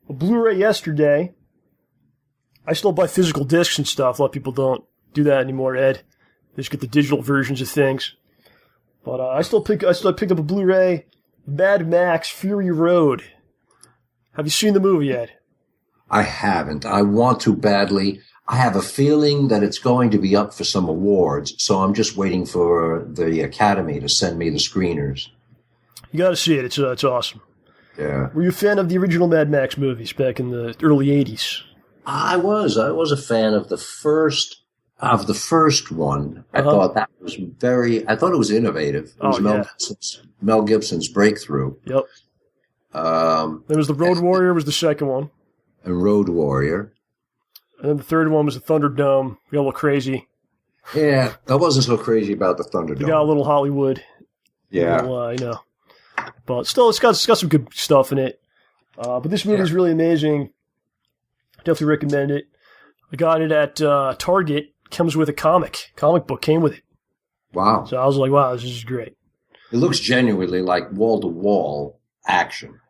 a Blu-ray yesterday. I still buy physical discs and stuff. A lot of people don't do that anymore, Ed. They just get the digital versions of things. But I picked up a Blu-ray, Mad Max Fury Road. Have you seen the movie yet? I haven't. I want to badly. I have a feeling that it's going to be up for some awards, so I'm just waiting for the Academy to send me the screeners. You got to see it. It's awesome. Yeah. Were you a fan of the original Mad Max movies back in the early 80s? I was a fan of the first one. I thought that was I thought it was innovative. It was Mel Gibson's breakthrough. Yep. There was the Road Warrior was the second one. And Road Warrior. And then the third one was the Thunderdome. We got a little crazy. Yeah, I wasn't so crazy about the Thunderdome. We got a little Hollywood. Yeah. I know. But still, it's got some good stuff in it. But this movie is really amazing. Definitely recommend it. I got it at Target. Comes with a comic book came with it. Wow. So I was like, wow, this is great. It looks genuinely like wall-to-wall action.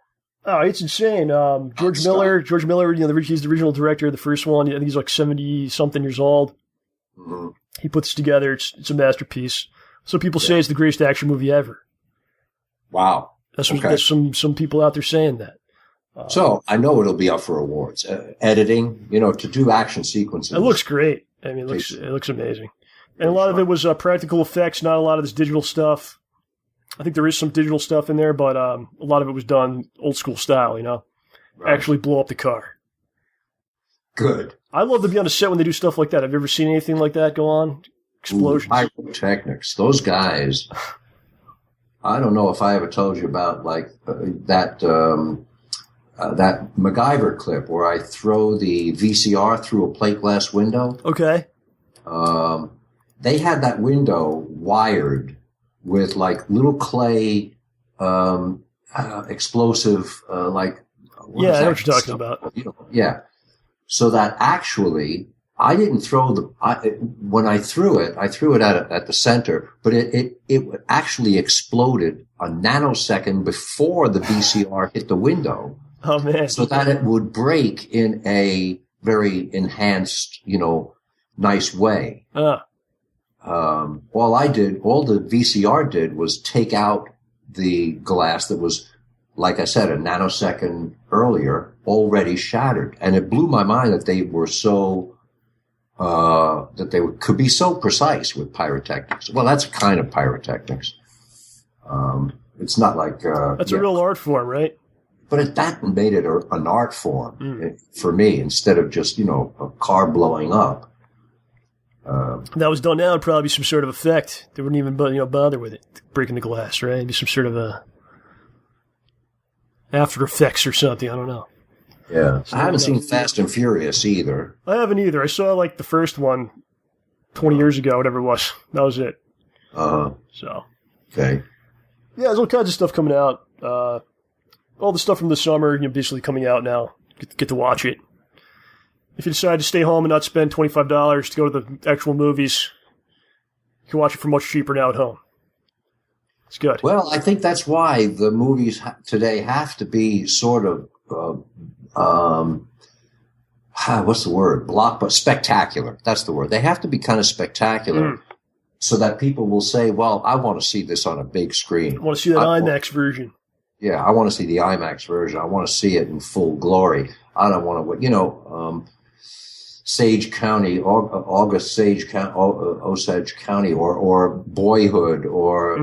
Oh, it's insane. George Miller, he's the original director of the first one. I think he's like 70-something years old. Mm-hmm. He put this together. It's a masterpiece. Some people say it's the greatest action movie ever. Wow. That's some people out there saying that. So I know it'll be up for awards. Editing, to do action sequences. It looks great. I mean, it looks amazing. And a lot of it was practical effects, not a lot of this digital stuff. I think there is some digital stuff in there, but a lot of it was done old school style, Right. Actually blow up the car. Good. I love to be on a set when they do stuff like that. Have you ever seen anything like that go on? Explosions. Pyrotechnics. Those guys, I don't know if I ever told you about that MacGyver clip where I throw the VCR through a plate glass window. Okay. They had that window wired with little clay explosive I know what you're talking about. Yeah. So that actually, I didn't throw when I threw it at the center, but it actually exploded a nanosecond before the VCR hit the window. Oh man. So that it would break in a very enhanced, nice way. All the VCR did was take out the glass that was, like I said, a nanosecond earlier, already shattered. And it blew my mind that they were could be so precise with pyrotechnics. Well, that's a kind of pyrotechnics. It's not like... that's a real art form, right? But that made it an art form for me, instead of just, a car blowing up. That was done now, it'd probably be some sort of effect. They wouldn't even bother with it, breaking the glass, right? It'd be some sort of a After Effects or something, I don't know. Yeah. I haven't seen Fast and Furious either. I haven't either. I saw the first one 20 years ago, whatever it was. That was it. So. Okay. Yeah, there's all kinds of stuff coming out. All the stuff from the summer, basically coming out now. Get to watch it. If you decide to stay home and not spend $25 to go to the actual movies, you can watch it for much cheaper now at home. It's good. Well, I think that's why the movies today have to be sort of, what's the word? Spectacular. That's the word. They have to be kind of spectacular so that people will say, well, I want to see this on a big screen. I want to see that IMAX version. Yeah, I want to see the IMAX version. I want to see it in full glory. I don't want to, Sage County, August Sage County, Osage County, or Boyhood, or,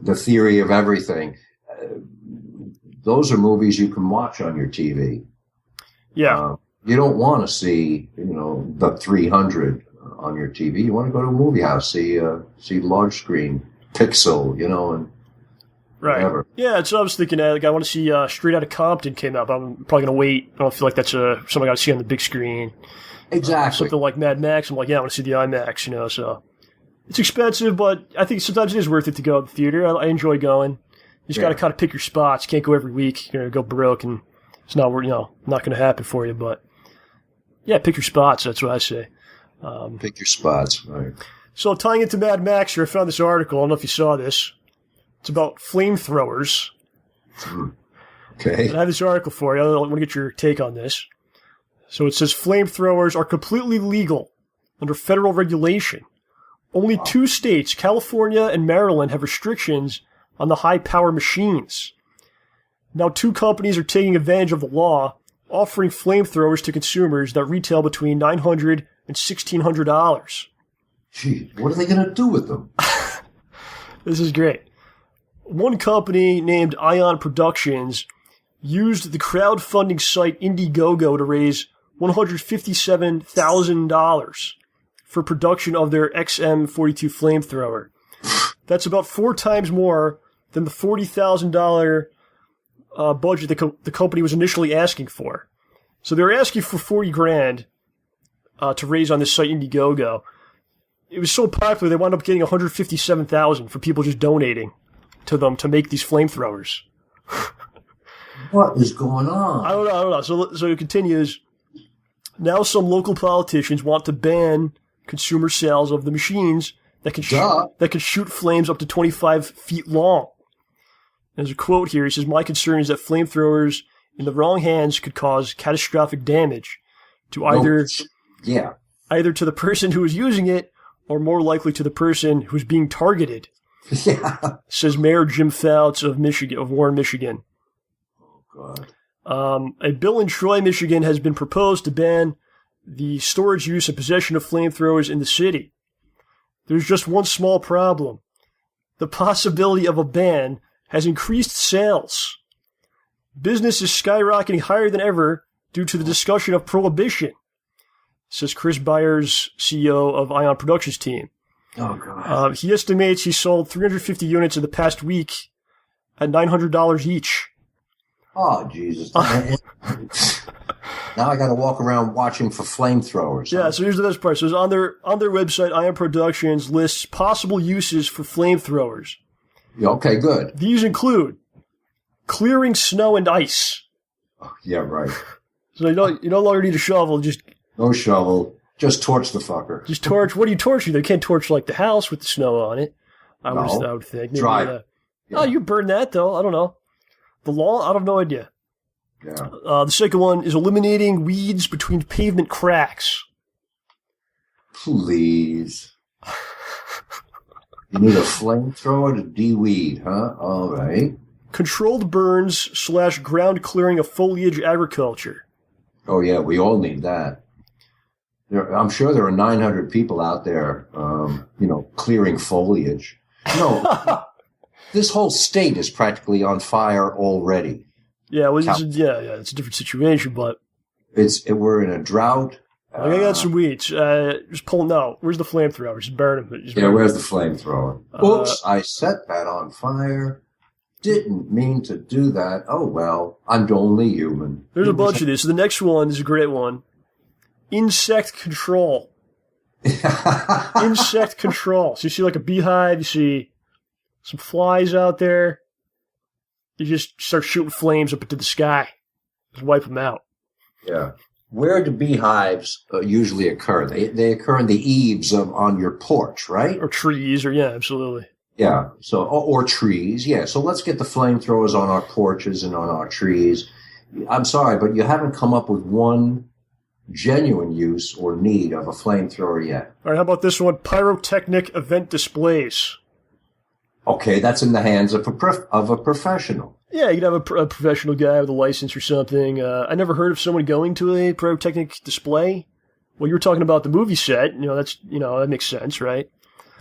The Theory of Everything. Those are movies you can watch on your TV. Yeah. You don't want to see, the 300 on your TV. You want to go to a movie house, see large screen, pixel, and right. whatever. Yeah, so I was thinking, I want to see Straight Outta Compton came out, but I'm probably going to wait. I don't feel like that's something I got to see on the big screen. Exactly. Something like Mad Max, I'm like, yeah, I want to see the IMAX, so. It's expensive, but I think sometimes it is worth it to go to the theater. I enjoy going. You just got to kind of pick your spots. You can't go every week. You're going to go broke, and it's not going to happen for you. But yeah, pick your spots. That's what I say. Pick your spots, right? So tying into Mad Max here, I found this article. I don't know if you saw this. It's about flamethrowers. Okay. And I have this article for you. I want to get your take on this. So it says flamethrowers are completely legal under federal regulation. Only 2 states, California and Maryland, have restrictions on the high-power machines. Now 2 companies are taking advantage of the law, offering flamethrowers to consumers that retail between $900 and $1,600. Gee, what are they going to do with them? This is great. One company named Ion Productions used the crowdfunding site Indiegogo to raise $157,000 for production of their XM42 flamethrower. That's about 4 times more than the $40,000 budget the company was initially asking for. So they were asking for $40,000 to raise on this site Indiegogo. It was so popular they wound up getting $157,000 for people just donating to them to make these flamethrowers. What is going on? I don't know. So it continues. Now some local politicians want to ban consumer sales of the machines that can shoot flames up to 25 feet long. There's a quote here. He says, "My concern is that flamethrowers in the wrong hands could cause catastrophic damage to either to the person who is using it or more likely to the person who's being targeted." Yeah. Says Mayor Jim Fouts of Warren, Michigan. Oh, God. A bill in Troy, Michigan has been proposed to ban the storage, use, and possession of flamethrowers in the city. There's just one small problem. The possibility of a ban has increased sales. Business is skyrocketing higher than ever due to the discussion of prohibition, says Chris Byers, CEO of Ion Productions team. Oh, God. He estimates he sold 350 units in the past week at $900 each. Oh, Jesus. Now I got to walk around watching for flamethrowers. Yeah, so here's the best part. So it's on their website, Ion Productions lists possible uses for flamethrowers. Yeah, okay, good. These include clearing snow and ice. Oh, yeah, right. So you no longer need a shovel, just... No shovel. Just torch the fucker. Just torch. What do you torch? They can't torch like the house with the snow on it. I would think. Maybe, dry. Yeah. Oh, you burn that though. I don't know. The lawn? I have no idea. Yeah. The second one is eliminating weeds between pavement cracks. Please. You need a flamethrower to de-weed, huh? All right. Controlled burns / ground clearing of foliage agriculture. Oh, yeah, we all need that. I'm sure there are 900 people out there, clearing foliage. No, this whole state is practically on fire already. Yeah, well, it's a different situation, but we're in a drought. I got some weeds. Just pulling out. Where's the flamethrower? Just burn them. Where's the flamethrower? Oops, I set that on fire. Didn't mean to do that. Oh, well, I'm only human. There's a bunch of this. So the next one is a great one. Insect control. Insect control. So you see like a beehive, you see some flies out there. You just start shooting flames up into the sky. Just wipe them out. Yeah. Where do beehives usually occur? They occur in the eaves on your porch, right? Or trees, absolutely. Yeah. So, or trees. Yeah. So let's get the flamethrowers on our porches and on our trees. I'm sorry, but you haven't come up with one genuine use or need of a flamethrower yet. All right. How about this one? Pyrotechnic event displays. Okay, that's in the hands of a professional. Yeah, you could have a professional guy with a license or something. I never heard of someone going to a pyrotechnic display. Well, you were talking about the movie set. That makes sense, right?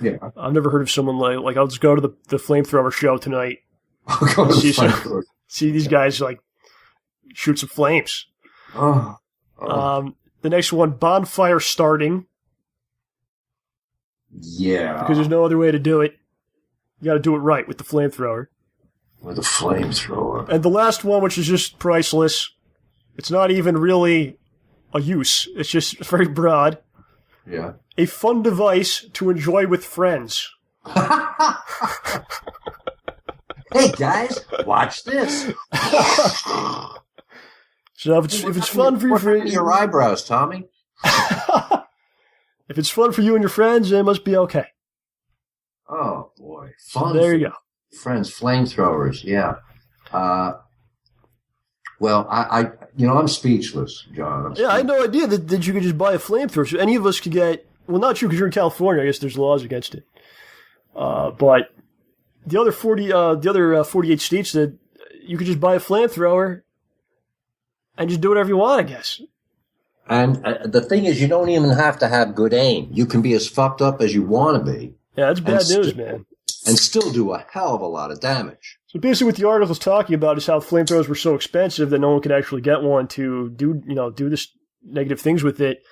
Yeah. I've never heard of someone like I'll just go to the flamethrower show tonight. I'll go to the flamethrower. See these guys shoot some flames. Oh. The next one, bonfire starting. Yeah. Because there's no other way to do it. You got to do it right with the flamethrower. With a flamethrower. And the last one, which is just priceless. It's not even really a use. It's just very broad. Yeah. A fun device to enjoy with friends. Hey guys, watch this. So if it's fun for your friends, your eyebrows, Tommy. If it's fun for you and your friends, it must be okay. Oh boy, fun! So there you go, friends, flamethrowers. Yeah. Well, I'm speechless, John. I had no idea that you could just buy a flamethrower. So any of us could get. Well, not you because you're in California. I guess there's laws against it. But the other 48 states that you could just buy a flamethrower and just do whatever you want, I guess. And the thing is, you don't even have to have good aim. You can be as fucked up as you want to be. Yeah, that's bad news, man. And still do a hell of a lot of damage. So basically what the article is talking about is how flamethrowers were so expensive that no one could actually get one to do this negative things with it.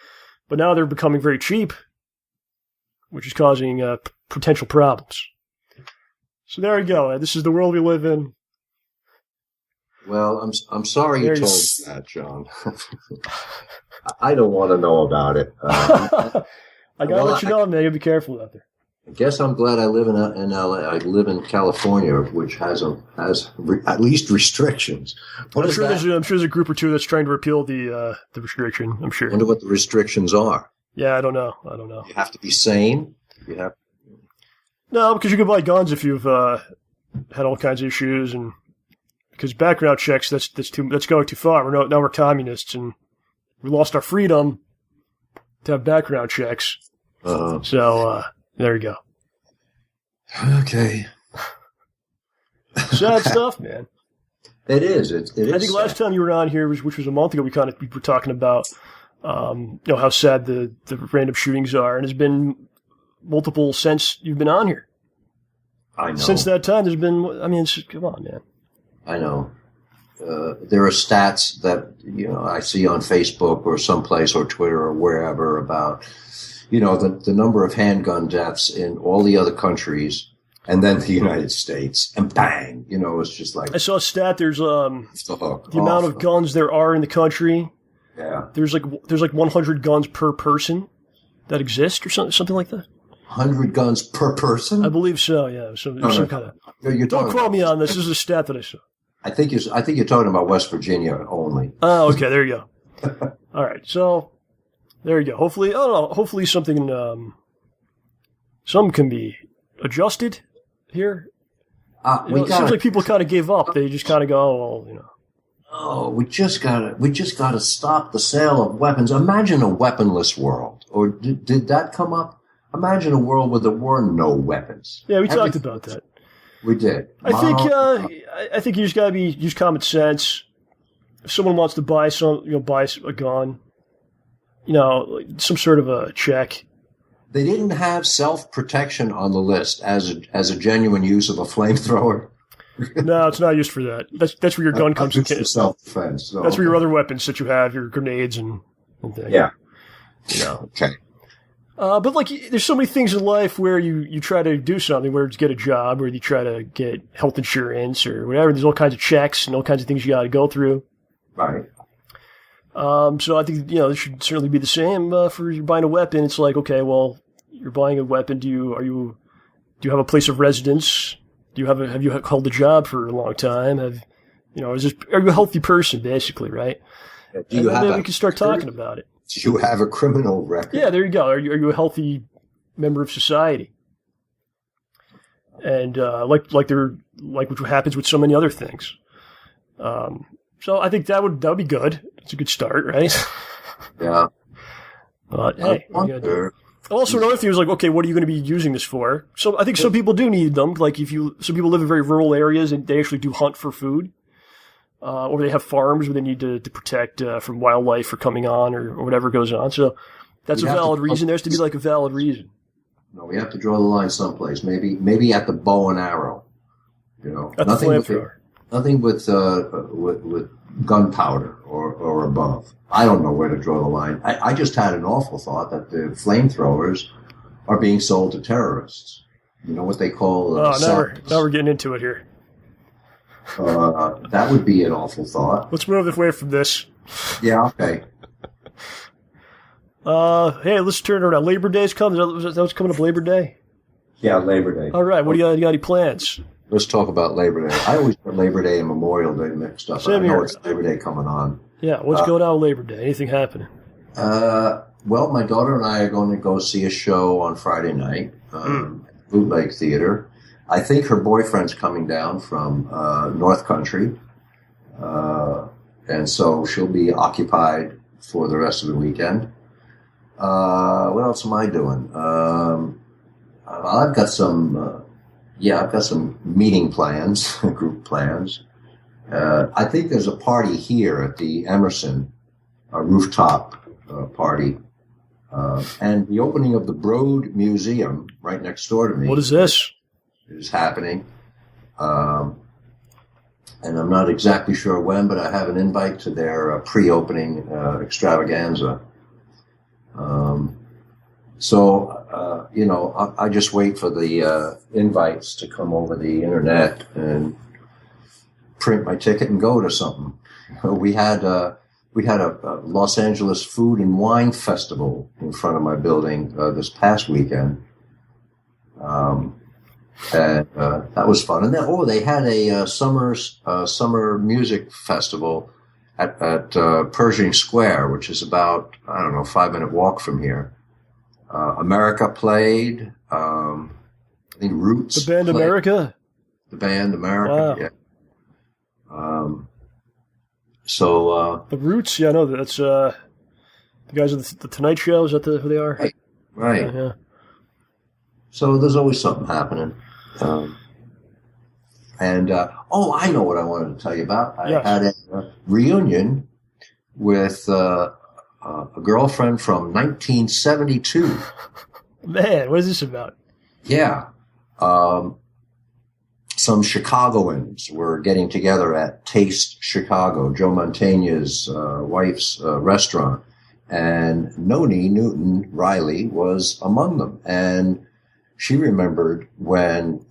But now they're becoming very cheap, which is causing potential problems. So there you go. This is the world we live in. Well, I'm sorry you told me that, John. I don't want to know about it. I gotta let you know, man. You be careful out there. I guess I'm glad I live in LA. I live in California, which has at least restrictions. I'm sure there's a group or two that's trying to repeal the restriction. I'm sure. I wonder what the restrictions are. Yeah, I don't know. You have to be sane. No, because you can buy guns if you've had all kinds of issues, and because background checks, that's going too far. Now we're communists, and we lost our freedom to have background checks. So there you go. Okay. Sad stuff, man. It is. It is. I think last time you were on here, which was a month ago, we were talking about how sad the random shootings are, and there's been multiple since you've been on here. I know. Since that time, there's been. I mean, come on, man. I know. There are stats that I see on Facebook or someplace or Twitter or wherever about the number of handgun deaths in all the other countries, and then the United States, and bang, it's just like. I saw a stat. There's the amount of guns there are in the country. Yeah. There's like 100 guns per person that exist, or something like that. 100 guns per person? I believe so. Yeah. Some kind of. Don't quote me on this. This is a stat that I saw. I think you're talking about West Virginia only. Oh, okay. There you go. All right. So there you go. Hopefully, I don't know. Hopefully something some can be adjusted here. It seems like people kind of gave up. They just kind of go, oh, well, Oh, we just gotta stop the sale of weapons. Imagine a weaponless world. Or did that come up? Imagine a world where there were no weapons. Yeah, we talked about that. We did. I think you just gotta use common sense. If someone wants to buy buy a gun, some sort of a check. They didn't have self-protection on the list as a genuine use of a flamethrower. No, it's not used for that. That's where your gun comes in. Self-defense. So. That's where your other weapons that you have, your grenades and things. Yeah. Okay. But there's so many things in life where you try to do something, where you get a job, or you try to get health insurance or whatever. There's all kinds of checks and all kinds of things you got to go through. Right. So I think this should certainly be the same for you buying a weapon. It's like, okay, well, you're buying a weapon. Do you have a place of residence? Have you held a job for a long time? are you a healthy person, basically, right? Maybe we can start talking about it. Do you have a criminal record? Yeah, there you go. Are you a healthy member of society? And like what happens with so many other things. So I think that would be good. It's a good start, right? Yeah. But hey, also another thing is okay, what are you going to be using this for? So I think some people do need them. Some people live in very rural areas and they actually do hunt for food. Or they have farms where they need to protect from wildlife for coming on or whatever goes on. So that's a valid reason. There has to be a valid reason. No, we have to draw the line someplace. Maybe at the bow and arrow. At the flamethrower. Nothing with gunpowder or above. I don't know where to draw the line. I just had an awful thought that the flamethrowers are being sold to terrorists. You know what they call now we're getting into it here. That would be an awful thought. Let's move away from this. Yeah, okay. Hey, let's turn it around. Labor Day's coming. Is that what's coming up, Labor Day? Yeah, Labor Day. All right. What do you got any plans? Let's talk about Labor Day. I always put Labor Day and Memorial Day mixed up. Same I know here. It's Labor Day coming on. Yeah, what's going on with Labor Day? Anything happening? Well, my daughter and I are going to go see a show on Friday night, Bootleg Theater. I think her boyfriend's coming down from North Country, and so she'll be occupied for the rest of the weekend. What else am I doing? I've got some meeting plans, group plans. I think there's a party here at the Emerson, a rooftop party, and the opening of the Broad Museum right next door to me. What is this? Is happening. And I'm not exactly sure when, but I have an invite to their pre-opening extravaganza. I just wait for the invites to come over the internet and print my ticket and go to something. We had a Los Angeles Food and Wine Festival in front of my building this past weekend. And that was fun. And then, they had a summer music festival at Pershing Square, which is about, 5-minute walk from here. America played. I think Roots. The band played. America? the band America. Wow. Yeah. The Roots, yeah, I know that's the guys of the Tonight Show. Is that who they are? Right. Yeah. So there's always something happening. I know what I wanted to tell you about. I had a reunion with a girlfriend from 1972. Man, what is this about? Yeah. Some Chicagoans were getting together at Taste Chicago, Joe Mantegna's wife's restaurant. And Noni Newton Riley was among them. And she remembered when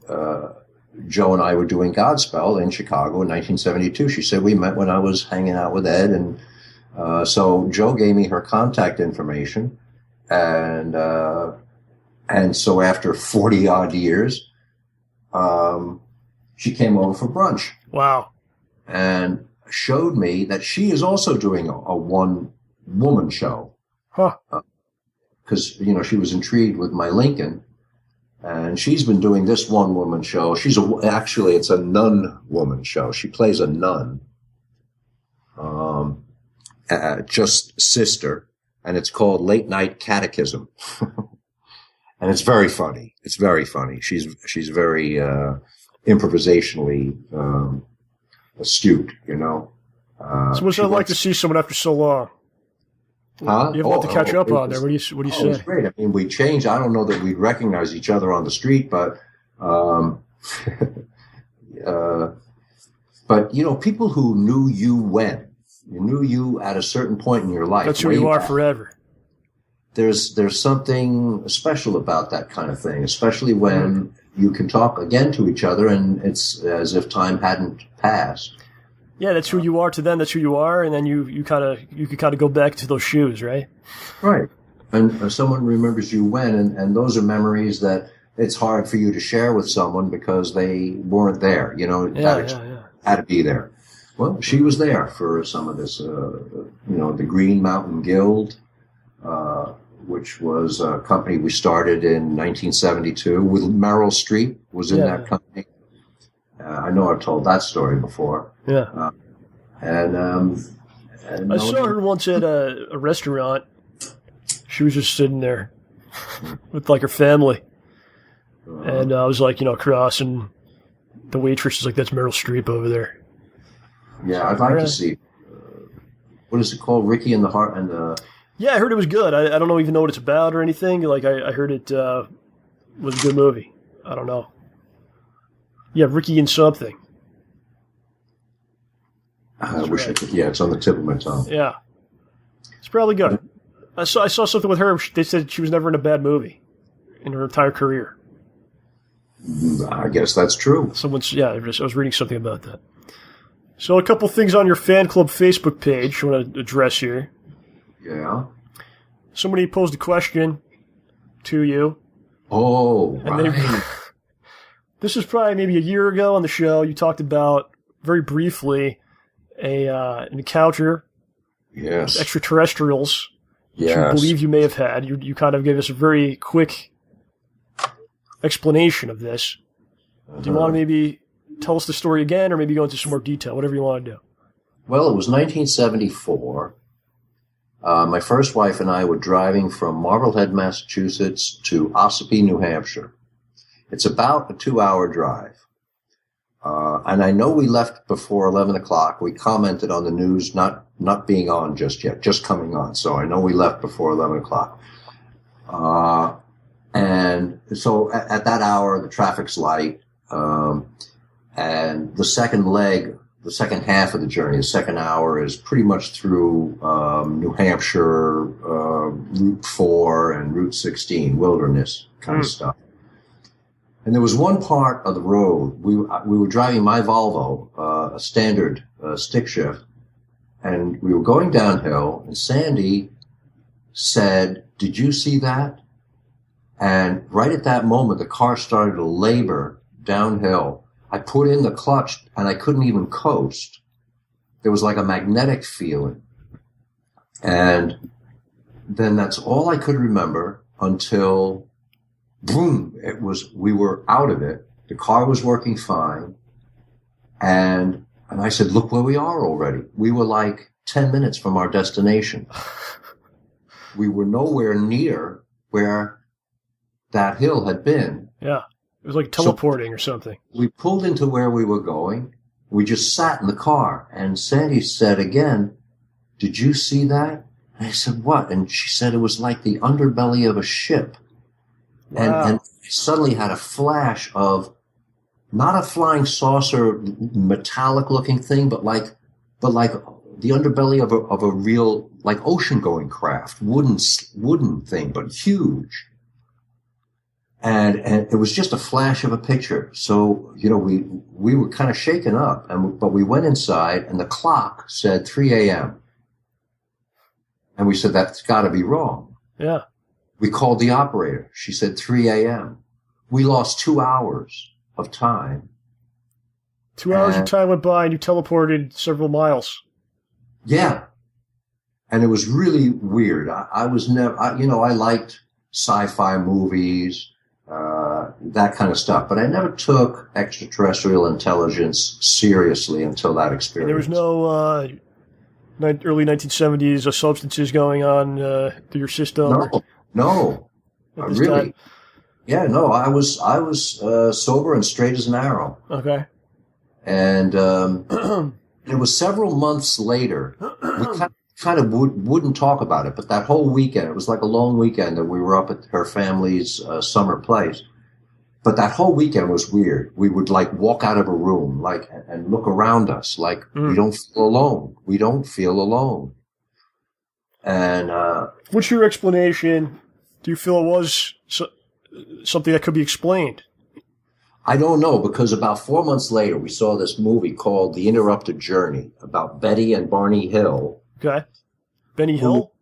Joe and I were doing Godspell in Chicago in 1972. She said, we met when I was hanging out with Ed. And so Joe gave me her contact information. And so after 40-odd years, she came over for brunch. Wow. And showed me that she is also doing a one-woman show. Huh. Because, she was intrigued with my Lincoln. And she's been doing this one-woman show. Actually, it's a nun-woman show. She plays a nun. Just sister. And it's called Late Night Catechism. And it's very funny. It's very funny. She's very improvisationally astute, So what's it like to see someone after so long? Huh? You have a lot to catch up on there. What do you say? It was great. I mean, we changed. I don't know that we'd recognize each other on the street, but people who knew you knew you at a certain point in your life. That's who you are forever. There's something special about that kind of thing, especially when you can talk again to each other and it's as if time hadn't passed. Yeah, that's who you are to them. That's who you are, and then you could kind of go back to those shoes, right? Right. And someone remembers you when, and those are memories that it's hard for you to share with someone because they weren't there. Had to be there. Well, she was there for some of this. The Green Mountain Guild, which was a company we started in 1972 with Meryl Streep was in that company. I know I've told that story before. Yeah. And I saw her once at a restaurant. She was just sitting there with like her family. And I was like, crossing the waitress is like, that's Meryl Streep over there. Yeah, I'd like to see. What is it called? Ricky and the Heart and the. Yeah, I heard it was good. I don't even know what it's about or anything. Like I heard it was a good movie. I don't know. Yeah, Ricky and something. I wish I could. Yeah, it's on the tip of my tongue. Yeah, it's probably good. I saw something with her. They said she was never in a bad movie in her entire career. I guess that's true. I was reading something about that. So a couple things on your fan club Facebook page I want to address here. Yeah. Somebody posed a question to you. Oh, right. This is probably maybe a year ago on the show. You talked about very briefly an encounter with extraterrestrials that you believe you may have had. You kind of gave us a very quick explanation of this. Do you want to maybe tell us the story again or maybe go into some more detail, whatever you want to do? Well, it was 1974. My first wife and I were driving from Marblehead, Massachusetts to Ossipee, New Hampshire. It's about a 2-hour drive. And I know we left before 11 o'clock. We commented on the news not being on just yet, just coming on. So I know we left before 11 o'clock. And so at that hour, the traffic's light. And the second half of the journey, the second hour is pretty much through New Hampshire, Route 4 and Route 16, wilderness kind of stuff. And there was one part of the road, we were driving my Volvo, a standard stick shift, and we were going downhill, and Sandy said, "Did you see that?" And right at that moment, the car started to labor downhill. I put in the clutch, and I couldn't even coast. There was like a magnetic feeling. And then that's all I could remember until, boom, we were out of it. The car was working fine. And I said, look where we are already. We were like 10 minutes from our destination. We were nowhere near where that hill had been. Yeah. It was like teleporting or something. We pulled into where we were going. We just sat in the car. And Sandy said again, did you see that? And I said, what? And she said it was like the underbelly of a ship. Wow. And I suddenly had a flash of not a flying saucer, metallic looking thing, but like the underbelly of a real, like ocean going craft, wooden thing, but huge. And it was just a flash of a picture. So, we were kind of shaken up, but we went inside and the clock said 3 a.m. And we said, that's gotta be wrong. Yeah. We called the operator. She said 3 a.m. We lost 2 hours of time. 2 hours of time went by and you teleported several miles. Yeah. And it was really weird. I was never, I liked sci-fi movies, that kind of stuff, but I never took extraterrestrial intelligence seriously until that experience. And there was no early 1970s substances going on through your system? No. Really. Yeah, no, I was sober and straight as an arrow. Okay. And it was several months later. We kind of wouldn't talk about it, but that whole weekend, it was like a long weekend that we were up at her family's summer place. But that whole weekend was weird. We would like walk out of a room and look around us like we don't feel alone. We don't feel alone. And what's your explanation? Do you feel it was something that could be explained? I don't know, because about 4 months later, we saw this movie called The Interrupted Journey about Betty and Barney Hill. Okay. Benny Hill?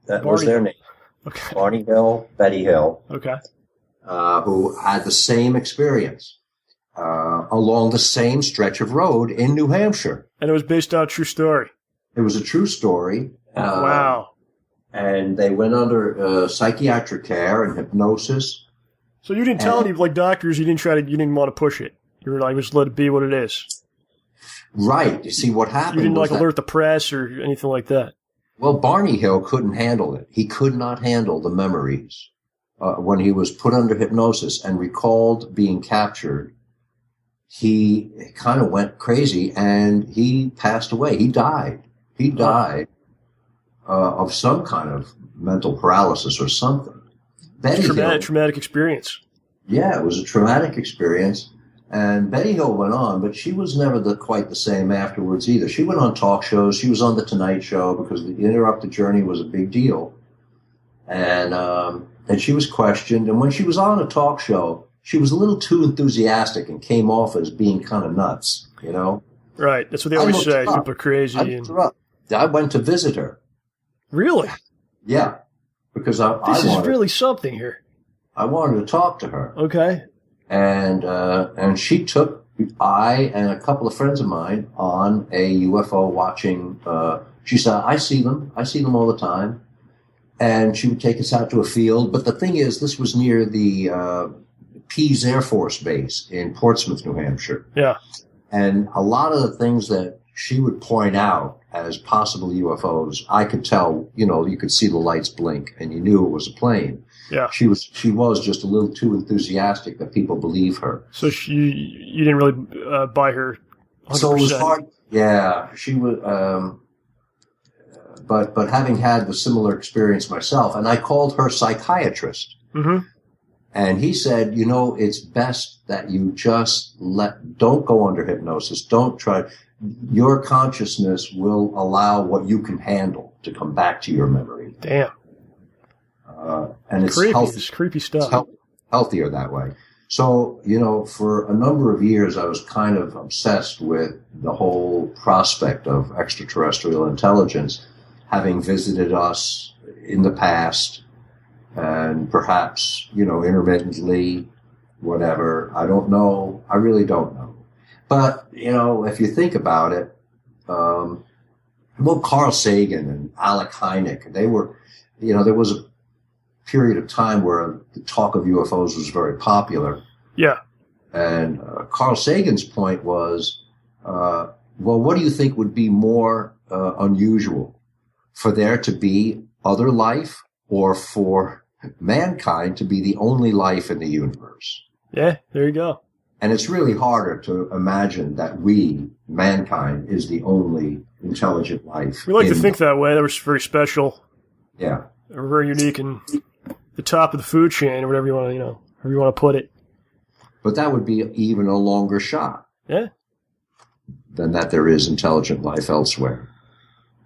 That was their name. Okay. Barney Hill, Betty Hill. Okay. Who had the same experience along the same stretch of road in New Hampshire. And it was based on a true story? It was a true story. Wow. And they went under psychiatric care and hypnosis. So you didn't tell any doctors. You didn't want to push it. You were like, just let it be what it is. Right. You see, what happened? You didn't alert the press or anything like that. Well, Barney Hill couldn't handle it. He could not handle the memories when he was put under hypnosis and recalled being captured. He kind of went crazy and he passed away. He died. He died of some kind of mental paralysis or something. Traumatic experience. Yeah, it was a traumatic experience. And Betty Hill went on, but she was never quite the same afterwards either. She went on talk shows. She was on The Tonight Show because The Interrupted Journey was a big deal. And she was questioned. And when she was on a talk show, she was a little too enthusiastic and came off as being kind of nuts, Right. That's what they always say. People are crazy. I went to visit her. Really? Yeah. Because this is really something here. I wanted to talk to her. Okay. And she took I and a couple of friends of mine on a UFO watching. She said, I see them all the time. And she would take us out to a field. But the thing is, this was near the Pease Air Force Base in Portsmouth, New Hampshire. Yeah. And a lot of the things that she would point out as possible UFOs, I could tell, you could see the lights blink and you knew it was a plane. Yeah. She was just a little too enthusiastic that people believe her. So you didn't really buy her 100%. So it was hard. Yeah, she was, but having had the similar experience myself, and I called her psychiatrist. Mm-hmm. And he said, it's best that you just don't go under hypnosis. Don't try. Your consciousness will allow what you can handle to come back to your memory. Damn. And it's creepy. healthy. It's creepy stuff. It's healthier that way. So, for a number of years, I was kind of obsessed with the whole prospect of extraterrestrial intelligence having visited us in the past and perhaps, intermittently, whatever. I don't know. I really don't know. But, if you think about it, Carl Sagan and Alec Hynek, they were, there was a period of time where the talk of UFOs was very popular. Yeah. And Carl Sagan's point was, well, what do you think would be more unusual? For there to be other life, or for mankind to be the only life in the universe? Yeah, there you go. And it's really harder to imagine that we, mankind, is the only intelligent life. We like to think that way. That was very special. Yeah. We're very unique and the top of the food chain, or whatever you want to, however you want to put it. But that would be even a longer shot. Yeah. Than that there is intelligent life elsewhere.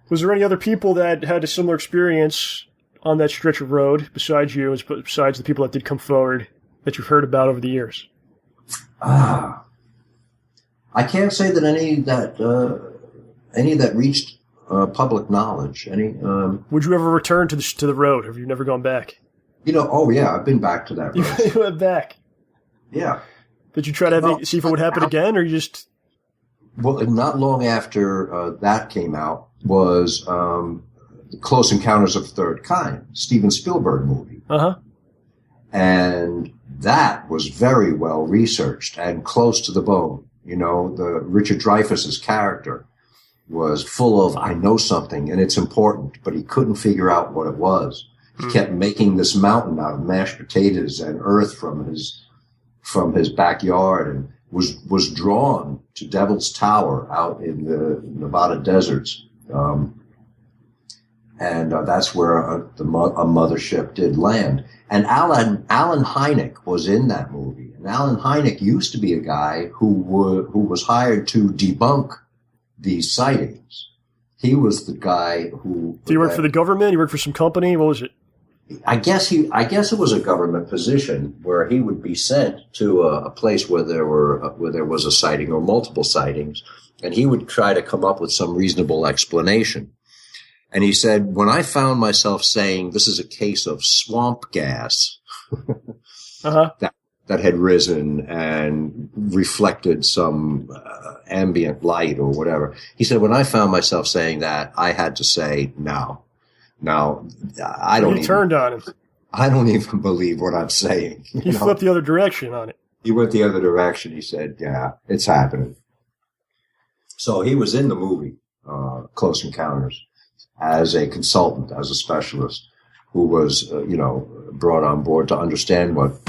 Was there any other people that had a similar experience on that stretch of road besides you, besides the people that did come forward that you've heard about over the years? I can't say that any that reached public knowledge. Would you ever return to the road? Have you never gone back? Oh yeah, I've been back to that road. You went back? Yeah. Did you try to see if it would happen again, or you just... Well, not long after that came out was Close Encounters of the Third Kind, Steven Spielberg movie. Uh-huh. And that was very well researched and close to the bone. The Richard Dreyfuss's character was full of, I know something and it's important, but he couldn't figure out what it was. He kept making this mountain out of mashed potatoes and earth from his backyard, and was drawn to Devil's Tower out in the Nevada deserts. And that's where a mothership did land. And Alan Hynek was in that movie. And Alan Hynek used to be a guy who was hired to debunk these sightings. He was the guy who... Did he work for the government? He worked for some company? What was it? I guess it was a government position where he would be sent to a place where there was a sighting or multiple sightings, and he would try to come up with some reasonable explanation. And he said, when I found myself saying this is a case of swamp gas uh-huh. that had risen and reflected some ambient light or whatever, he said, when I found myself saying that, I had to say no. Now, I don't. He turned on him. I don't even believe what I'm saying. He flipped the other direction on it. He went the other direction. He said, "Yeah, it's happening." So he was in the movie Close Encounters as a consultant, as a specialist who was, brought on board to understand what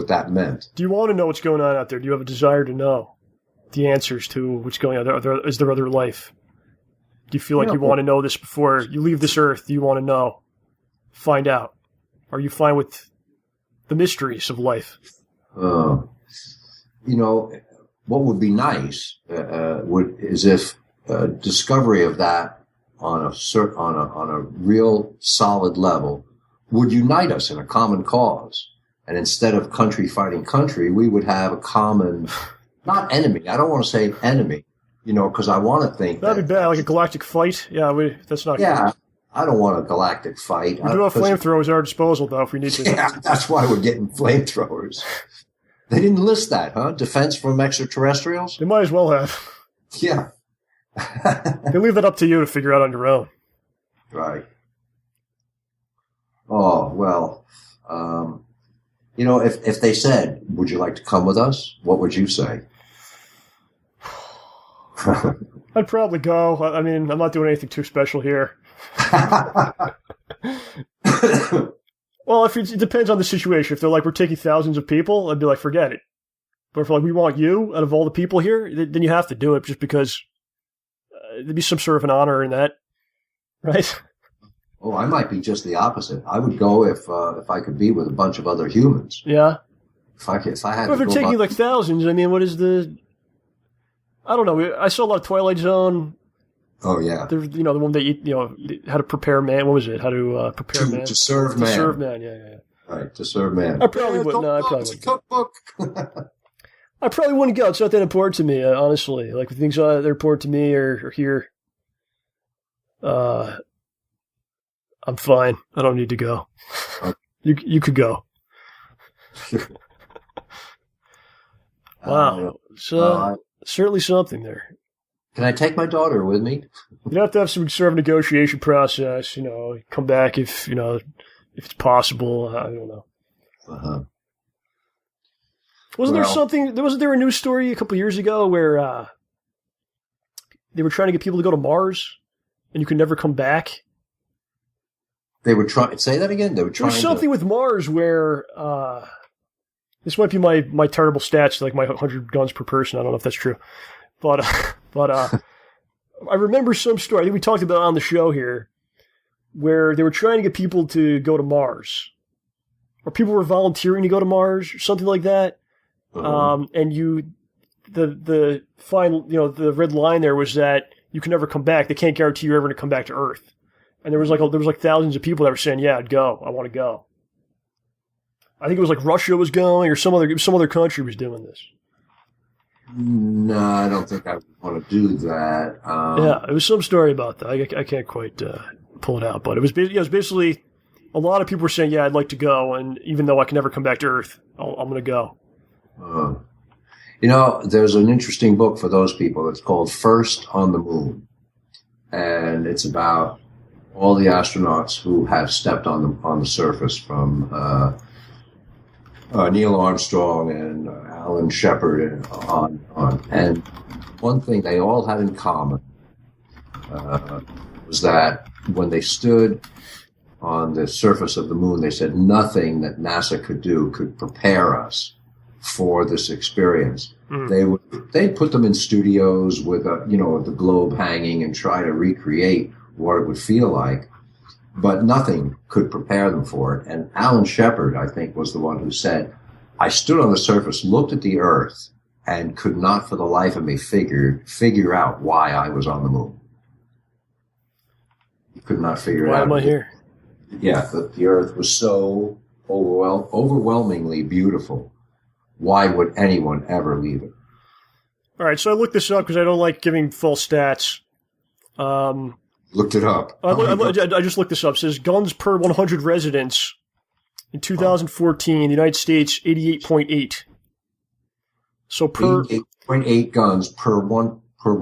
that meant. Do you want to know what's going on out there? Do you have a desire to know the answers to what's going on? Is there other life? Do you feel like you want to know this before you leave this earth? Do you want to know? Find out. Are you fine with the mysteries of life? What would be nice is if discovery of that on a real solid level would unite us in a common cause. And instead of country fighting country, we would have a common, not enemy. I don't want to say enemy. Because I want to think that'd be bad, like a galactic fight. Yeah, that's not. Yeah, good. I don't want a galactic fight. We do have flamethrowers at our disposal, though, if we need to. Yeah, that's why we're getting flamethrowers. They didn't list that, huh? Defense from extraterrestrials? They might as well have. Yeah. They leave that up to you to figure out on your own. Right. Oh, well, if they said, would you like to come with us? What would you say? I'd probably go. I mean, I'm not doing anything too special here. Well, it depends on the situation. If they're like, we're taking thousands of people, I'd be like, forget it. But if like, we want you out of all the people here, then you have to do it just because there'd be some sort of an honor in that, right? Oh, I might be just the opposite. I would go if I could be with a bunch of other humans. Yeah. If I had. Well, if they're taking like thousands, I mean, what is the? I don't know. I saw a lot of Twilight Zone. Oh yeah. There's the one that how to prepare man. What was it? How to prepare man to serve man. To serve man. Yeah. Right, to serve man. I probably wouldn't. No, I probably wouldn't. It's a cookbook. I probably wouldn't go. It's not that important to me, honestly. Like the things that are important to me are here. I'm fine. I don't need to go. You could go. Wow. So certainly something there. Can I take my daughter with me? You'd have to have some sort of negotiation process. Come back if it's possible. I don't know. Uh-huh. Wasn't there a news story a couple years ago where they were trying to get people to go to Mars and you could never come back? They were trying, say that again? There was something with Mars where, this might be my terrible stats, like my 100 guns per person. I don't know if that's true. But I remember some story, I think we talked about it on the show here, where they were trying to get people to go to Mars. Or people were volunteering to go to Mars, or something like that. Uh-huh. And the final, the red line there was that you can never come back. They can't guarantee you're ever going to come back to Earth. And there was like thousands of people that were saying, "Yeah, I'd go. I want to go." I think it was like Russia was going, or some other country was doing this. No, I don't think I want to do that. Yeah, it was some story about that. I can't quite pull it out, but it was basically a lot of people were saying, "Yeah, I'd like to go," and even though I can never come back to Earth, I'm going to go. There's an interesting book for those people. It's called First on the Moon, and it's about all the astronauts who have stepped on the surface, from Neil Armstrong and Alan Shepard and on. And one thing they all had in common was that when they stood on the surface of the moon, they said nothing that NASA could do could prepare us for this experience. They'd put them in studios with the globe hanging and try to recreate what it would feel like, but nothing could prepare them for it. And Alan Shepard, I think, was the one who said, "I stood on the surface, looked at the Earth, and could not for the life of me figure out why I was on the moon." He could not figure it out. Why am I here? Yeah, the Earth was so overwhelmingly beautiful. Why would anyone ever leave it? All right, so I looked this up because I don't like giving false stats. Looked it up. I just looked this up. It says guns per 100 residents in 2014, the United States, 88.8. So per 88.8 guns per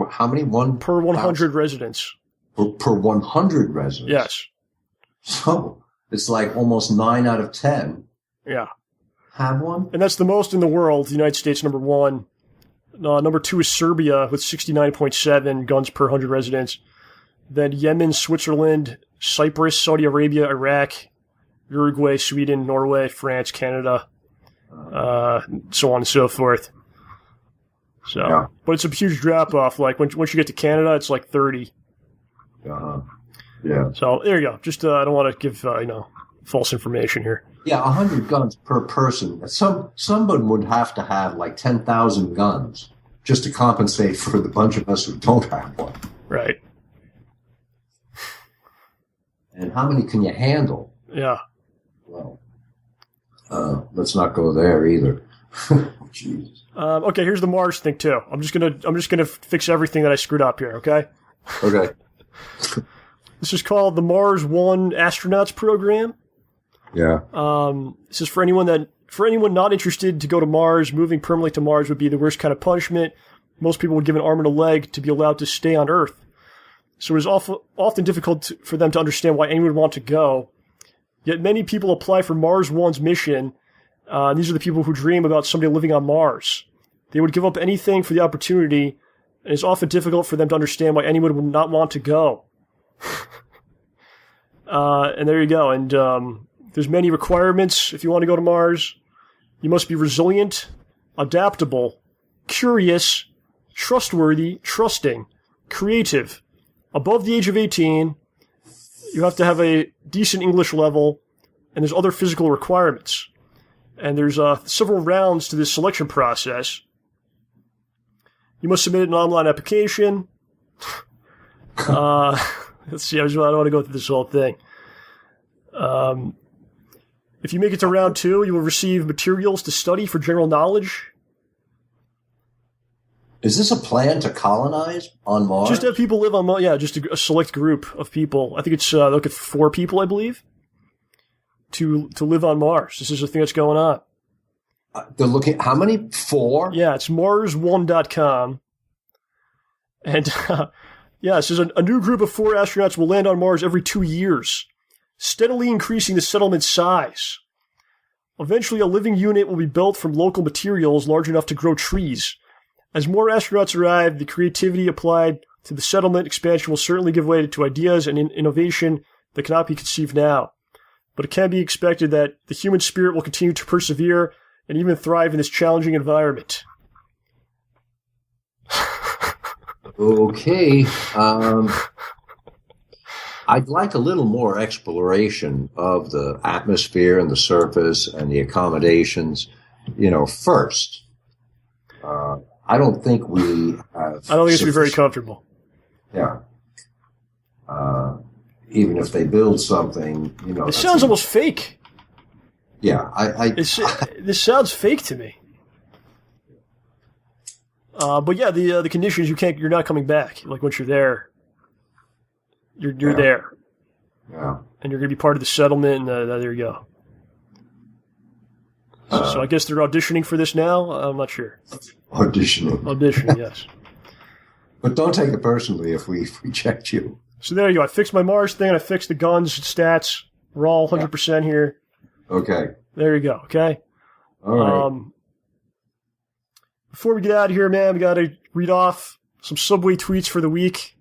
how many? Per 100 residents. Per 100 residents? Yes. So it's like almost 9 out of 10. Yeah. Have one? And that's the most in the world. The United States, number 1. Number 2 is Serbia with 69.7 guns per 100 residents. Then Yemen, Switzerland, Cyprus, Saudi Arabia, Iraq, Uruguay, Sweden, Norway, France, Canada, so on and so forth. So, yeah. But it's a huge drop off. Like once you get to Canada, it's like 30. Yeah. So there you go. Just I don't want to give false information here. Yeah, 100 guns per person. Someone would have to have like 10,000 guns just to compensate for the bunch of us who don't have one. Right. And how many can you handle? Yeah. Well, let's not go there either. Jesus. Okay, here's the Mars thing too. I'm just gonna fix everything that I screwed up here. Okay. Okay. This is called the Mars One Astronauts Program. Yeah. This is for anyone not interested to go to Mars. Moving permanently to Mars would be the worst kind of punishment. Most people would give an arm and a leg to be allowed to stay on Earth. So it is often difficult for them to understand why anyone would want to go. Yet many people apply for Mars One's mission. These are the people who dream about someday living on Mars. They would give up anything for the opportunity, and it's often difficult for them to understand why anyone would not want to go. And there you go. And there's many requirements if you want to go to Mars. You must be resilient, adaptable, curious, trustworthy, trusting, creative, above the age of 18. You have to have a decent English level, and there's other physical requirements. And there's several rounds to this selection process. You must submit an online application. Let's see, I don't want to go through this whole thing. If you make it to round 2, you will receive materials to study for general knowledge. Is this a plan to colonize on Mars? Just have people live on Mars. Yeah, just a select group of people. I think it's look at 4 people, I believe, to live on Mars. This is the thing that's going on. They're looking. How many? 4? Yeah, it's Mars1.com. And yeah, it says a new group of 4 astronauts will land on Mars every 2 years, steadily increasing the settlement size. Eventually, a living unit will be built from local materials large enough to grow trees. As more astronauts arrive, the creativity applied to the settlement expansion will certainly give way to ideas and innovation that cannot be conceived now. But it can be expected that the human spirit will continue to persevere and even thrive in this challenging environment. Okay. I'd like a little more exploration of the atmosphere and the surface and the accommodations, first. I don't think we have... I don't think it's going to be very comfortable. Yeah. Even if they build something, It sounds almost fake. Yeah, this sounds fake to me. But yeah, the conditions you're not coming back. Like once you're there, you're there. Yeah. And you're going to be part of the settlement, and there you go. So I guess they're auditioning for this now? I'm not sure. Auditioning, yes. But don't take it personally if we reject you. So there you go. I fixed my Mars thing. I fixed the guns, stats. We're all 100% here. Okay. There you go. Okay. All right. Before we get out of here, man, we got to read off some Subway tweets for the week.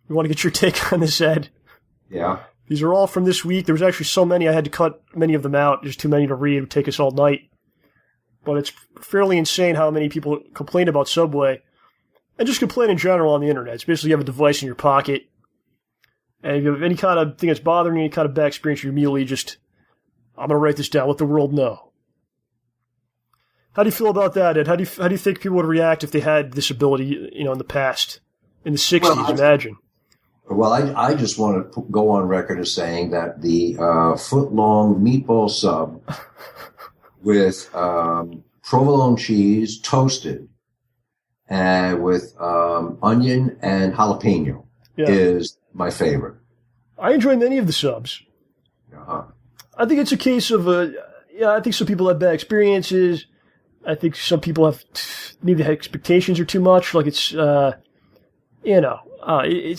We want to get your take on this, Ed. Yeah. These are all from this week. There was actually so many, I had to cut many of them out. There's too many to read. It would take us all night. But it's fairly insane how many people complain about Subway. And just complain in general on the internet. It's basically you have a device in your pocket. And if you have any kind of thing that's bothering you, any kind of bad experience, you immediately just, I'm going to write this down, let the world know. How do you feel about that, Ed? How do you think people would react if they had this ability, in the past? In the 60s, imagine. Well, I just want to go on record as saying that the foot-long meatball sub with provolone cheese toasted and with onion and jalapeno is my favorite. I enjoy many of the subs. Uh-huh. I think it's a case of, I think some people have bad experiences. I think some people have, maybe the expectations are too much. Like it's, it's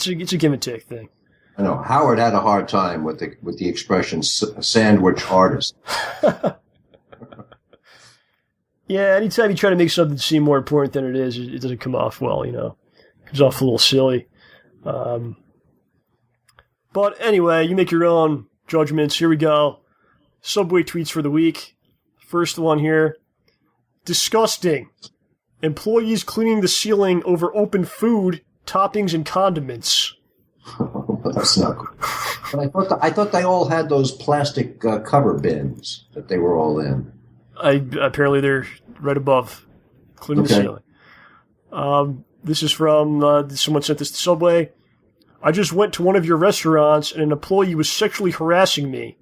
a give and take thing. I know. Howard had a hard time with the expression sandwich artist. Yeah, anytime you try to make something seem more important than it is, it doesn't come off well, It comes off a little silly. But anyway, you make your own judgments. Here we go. Subway tweets for the week. First one here. Disgusting. Employees cleaning the ceiling over open food, toppings, and condiments. That's not good. But I thought they all had those plastic cover bins that they were all in. Apparently they're right above, cleaning the ceiling. This is from, someone sent this to Subway. I just went to one of your restaurants and an employee was sexually harassing me.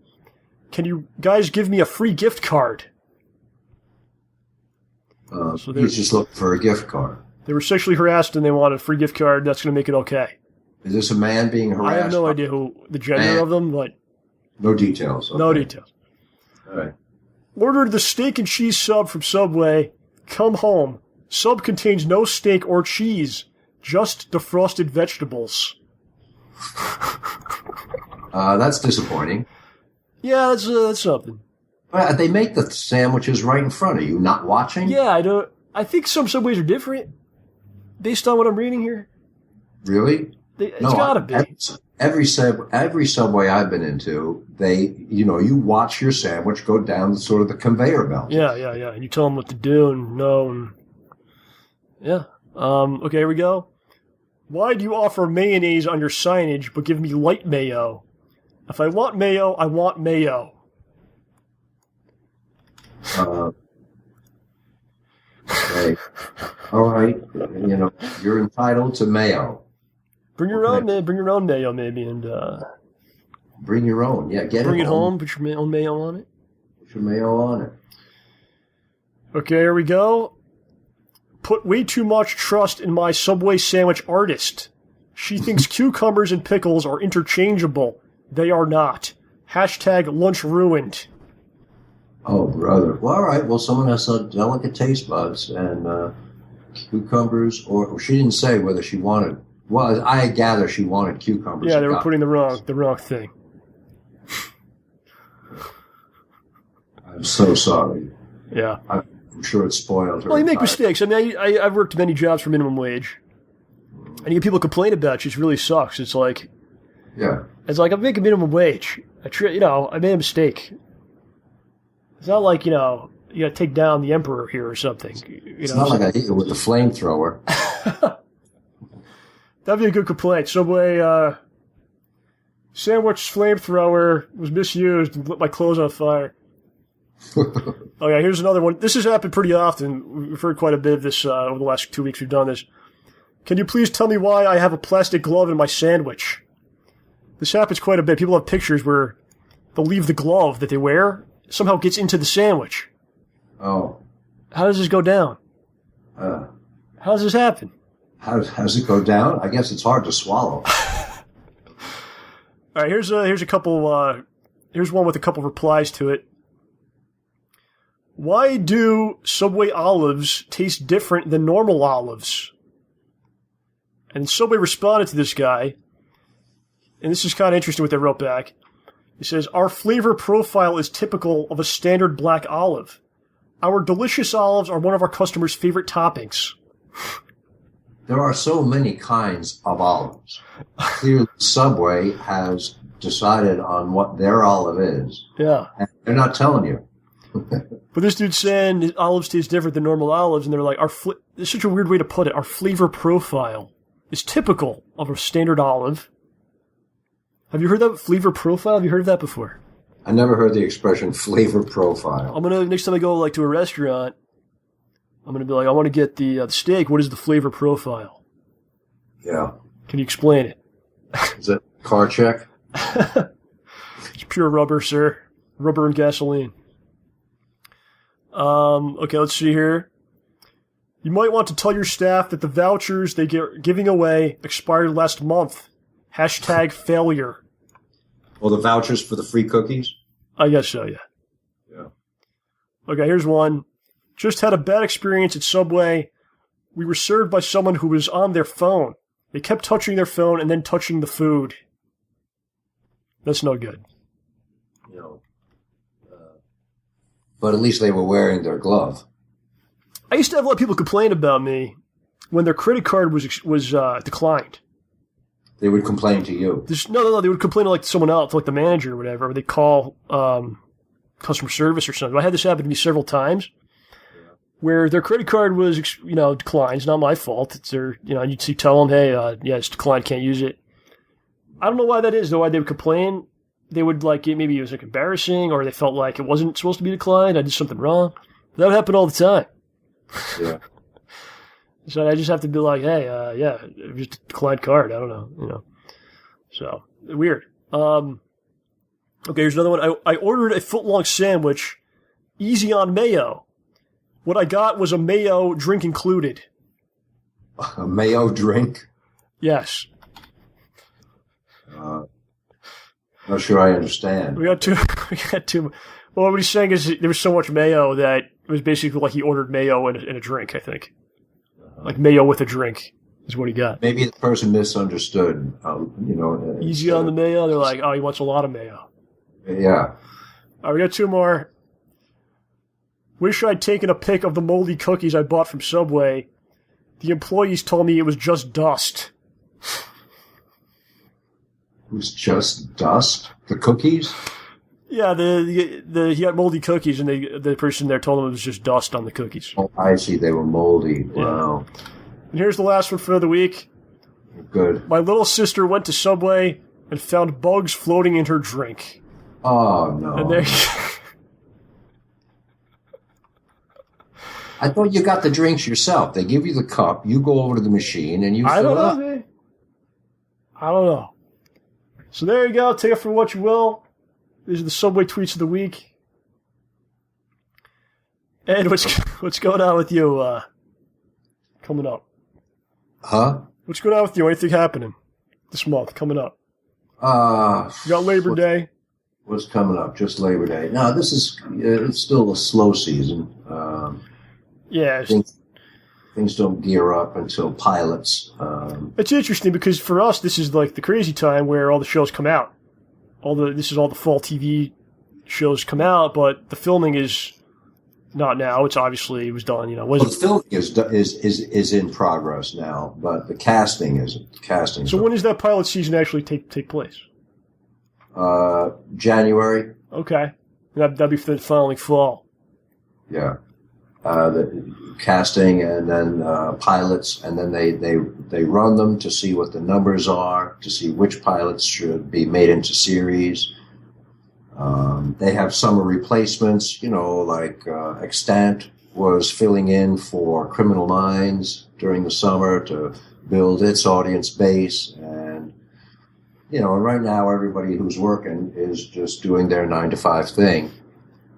Can you guys give me a free gift card? So he's just looking for a gift card. They were sexually harassed and they wanted a free gift card. That's going to make it okay. Is this a man being harassed? I have no idea who the gender of them, but... No details. Okay. No details. All right. Ordered the steak and cheese sub from Subway. Come home. Sub contains no steak or cheese, just defrosted vegetables. That's disappointing. Yeah, that's something. They make the sandwiches right in front of you, not watching? Yeah, I think some Subways are different, based on what I'm reading here. Really? It's gotta be. Every Subway I've been into, you watch your sandwich go down sort of the conveyor belt. Yeah. And you tell them what to do and no. And yeah. Okay, here we go. Why do you offer mayonnaise on your signage but give me light mayo? If I want mayo, I want mayo. Okay. All right. You're entitled to mayo. Bring your own, man. Bring your own mayo, maybe, and bring your own. Yeah, bring it home. Put your own mayo on it. Put your mayo on it. Okay, here we go. Put way too much trust in my Subway sandwich artist. She thinks cucumbers and pickles are interchangeable. They are not. Hashtag lunch ruined. Oh, brother. Well, all right. Well, someone has some delicate taste buds, and cucumbers, or she didn't say whether she wanted. Well, I gather she wanted cucumbers. Yeah, they were putting the wrong thing. I I'm so sorry. Yeah. I'm sure it spoiled her. Well, you make mistakes. I mean, I've worked many jobs for minimum wage. And you get people complain about you. It really sucks. It's like... Yeah. It's like, I'm making minimum wage. I made a mistake. It's not like, you gotta take down the emperor here or something. It's not like I hit you with the flamethrower. That'd be a good complaint. Subway, sandwich flamethrower was misused and lit my clothes on fire. Oh yeah, here's another one. This has happened pretty often. We've heard quite a bit of this over the last 2 weeks we've done this. Can you please tell me why I have a plastic glove in my sandwich? This happens quite a bit. People have pictures where they'll leave the glove that they wear, somehow gets into the sandwich. Oh. How does this go down? How does this happen? How does it go down? I guess it's hard to swallow. All right, here's a couple. Here's one with a couple replies to it. Why do Subway olives taste different than normal olives? And Subway responded to this guy, and this is kind of interesting what they wrote back. He says, our flavor profile is typical of a standard black olive. Our delicious olives are one of our customers' favorite toppings. There are so many kinds of olives. Clearly, Subway has decided on what their olive is. Yeah. And they're not telling you. But this dude's saying his olives taste different than normal olives, and they're like, it's such a weird way to put it. Our flavor profile is typical of a standard olive. Have you heard that flavor profile? Have you heard of that before? I never heard the expression flavor profile. Next time I go to a restaurant, I'm gonna be like, I want to get the steak. What is the flavor profile? Yeah. Can you explain it? Is that car check? It's pure rubber, sir. Rubber and gasoline. Okay, let's see here. You might want to tell your staff that the vouchers they get giving away expired last month. # failure. Well, the vouchers for the free cookies? I guess so, yeah. Yeah. Okay, here's one. Just had a bad experience at Subway. We were served by someone who was on their phone. They kept touching their phone and then touching the food. That's no good. But at least they were wearing their glove. I used to have a lot of people complain about me when their credit card was declined. They would complain to you. No. They would complain to someone else, like the manager or whatever. Or they call customer service or something. I had this happen to me several times, where their credit card was declined. It's not my fault. It's their you'd tell them, hey, it's declined, can't use it. I don't know why that is though. Why they would complain. They would maybe it was embarrassing, or they felt like it wasn't supposed to be declined. I did something wrong. That would happen all the time. Yeah. So I just have to be like, hey, it was just a declined card. I don't know, So, weird. Okay, here's another one. I ordered a foot-long sandwich, easy on mayo. What I got was a mayo drink included. A mayo drink? Yes. Not sure I understand. We got two. Well, what he's saying is there was so much mayo that it was basically like he ordered mayo in a drink, I think. Like mayo with a drink is what he got. Maybe the person misunderstood. Easy on the mayo. They're like, oh, he wants a lot of mayo. Yeah. All right, we got two more. Wish I'd taken a pic of the moldy cookies I bought from Subway. The employees told me it was just dust. It was just dust? The cookies? Yeah, he had moldy cookies, and the person there told him it was just dust on the cookies. Oh, I see. They were moldy. Wow. Yeah. And here's the last one for the week. Good. My little sister went to Subway and found bugs floating in her drink. Oh, no. And I thought you got the drinks yourself. They give you the cup, you go over to the machine, and you fill it up. Man. I don't know. So there you go. Take it for what you will. These are the Subway tweets of the week. Ed, what's going on with you coming up? Huh? What's going on with you? Anything happening this month coming up? You got Labor Day. What's coming up? Just Labor Day. No, this is it's still a slow season. Yeah. Things don't gear up until pilots. It's interesting because for us, this is like the crazy time where all the shows come out. This is all the fall TV shows come out, but the filming is not now. It was done. The filming is in progress now, but the casting isn't. So when does that pilot season actually take place? January. Okay, that'd be for the following fall. Yeah, the casting and then pilots, and then they run them to see what the numbers are, to see which pilots should be made into series. They have summer replacements, like Extant was filling in for Criminal Minds during the summer to build its audience base. And, right now everybody who's working is just doing their 9-to-5 thing.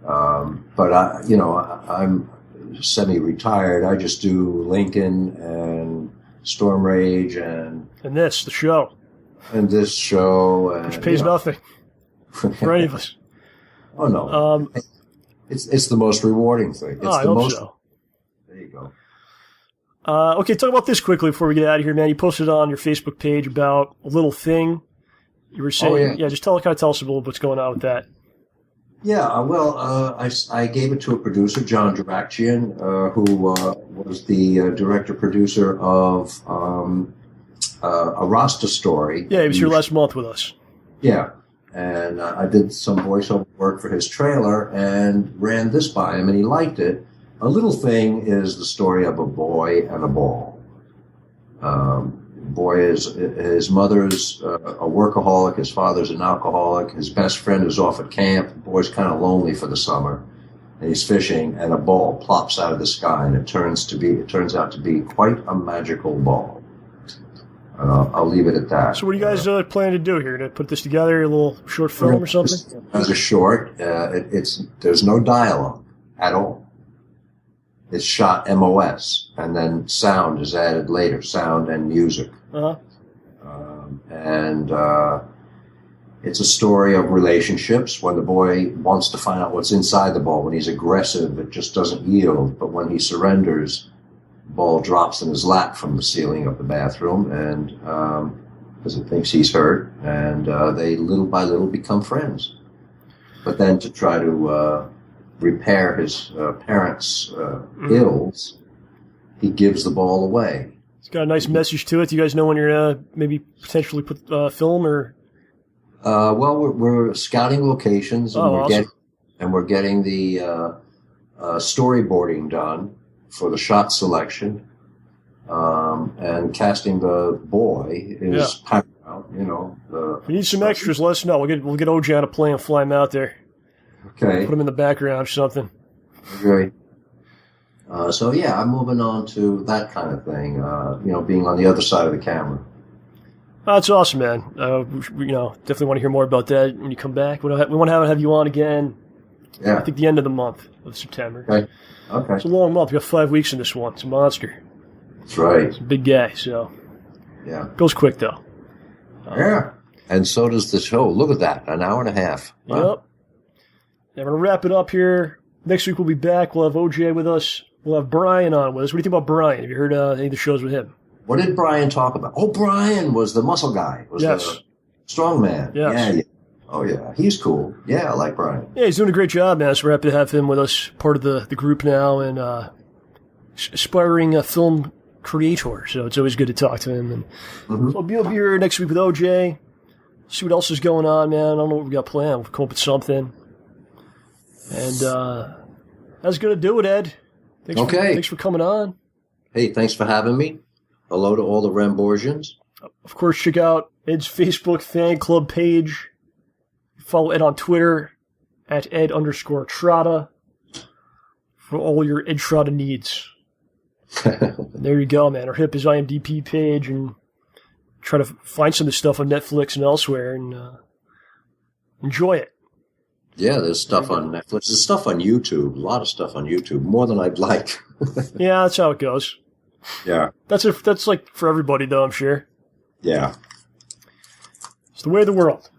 But I'm semi-retired. I just do Lincoln and Storm Rage and the show. And this show. And, which pays nothing for any of us. Oh, no. It's the most rewarding thing. I hope so. There you go. Okay, talk about this quickly before we get out of here, man. You posted on your Facebook page about a little thing. You were saying, just tell us a little what's going on with that. Yeah, well, I gave it to a producer, John Durakian, who was the director-producer of a Rasta story. Yeah, he was here last month with us. Yeah, and I did some voiceover work for his trailer and ran this by him, and he liked it. A little thing is the story of a boy and a ball. Boy is his mother's a workaholic, his father's an alcoholic, his best friend is off at camp. The boy's kind of lonely for the summer, and he's fishing, and a ball plops out of the sky, and it turns out to be quite a magical ball. I'll leave it at that. So what do you guys plan to do here? To put this together, a little short film or something? As a short, there's no dialogue at all. It's shot MOS, and then sound is added later, sound and music. Uh-huh. It's a story of relationships. When the boy wants to find out what's inside the ball, when he's aggressive, it just doesn't yield. But when he surrenders, the ball drops in his lap from the ceiling of the bathroom, and because it thinks he's hurt, and they little by little become friends. But then to try to repair his parents' ills, he gives the ball away. It's got a nice message to it. Do you guys know when you're maybe potentially put film or? Well, we're scouting locations, and we're getting the storyboarding done for the shot selection, and casting the boy is paramount. If you need some extras, let us know. We'll get OJ on a plane and fly him out there. Okay. Put him in the background or something. Great. So I'm moving on to that kind of thing. Being on the other side of the camera. That's awesome, man. Definitely want to hear more about that when you come back. We want to have you on again. Yeah. I think the end of the month of September. Okay. It's a long month. We got 5 weeks in this one. It's a monster. That's right. It's a big guy, so. Yeah. Goes quick, though. Yeah. And so does the show. Look at that. An hour and a half. Yep. Wow. We're going to wrap it up here. Next week we'll be back. We'll have OJ with us. We'll have Brian on with us. What do you think about Brian? Have you heard any of the shows with him? What did Brian talk about? Oh, Brian was the muscle guy. The strong man. Yes. Yeah. Oh, yeah. He's cool. Yeah, I like Brian. Yeah, he's doing a great job, man. So we're happy to have him with us, part of the group now, and aspiring film creator. So it's always good to talk to him. And so I'll be over here next week with OJ. See what else is going on, man. I don't know what we got planned. We'll come up with something. And that's going to do it, Ed. Thanks for coming on. Hey, thanks for having me. Hello to all the Ramborgians. Of course, check out Ed's Facebook fan club page. Follow Ed on Twitter at @Ed_Trotta for all your Ed Trotta needs. There you go, man. Or hit up his IMDb page and try to find some of this stuff on Netflix and elsewhere and enjoy it. Yeah, there's stuff on Netflix. There's stuff on YouTube. A lot of stuff on YouTube. More than I'd like. Yeah, that's how it goes. Yeah. That's like for everybody, though, I'm sure. Yeah. It's the way of the world.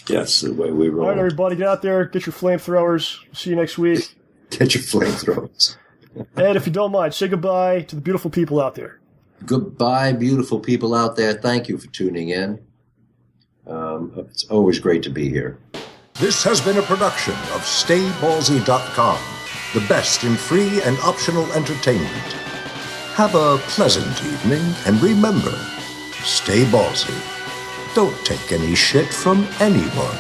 Yes, the way we roll. All right, everybody, get out there. Get your flamethrowers. See you next week. Get your flamethrowers. Ed, if you don't mind, say goodbye to the beautiful people out there. Goodbye, beautiful people out there. Thank you for tuning in. It's always great to be here. This has been a production of STAYBALLSY.com, the best in free and optional entertainment. Have a pleasant evening, and remember, stay ballsy. Don't take any shit from anyone.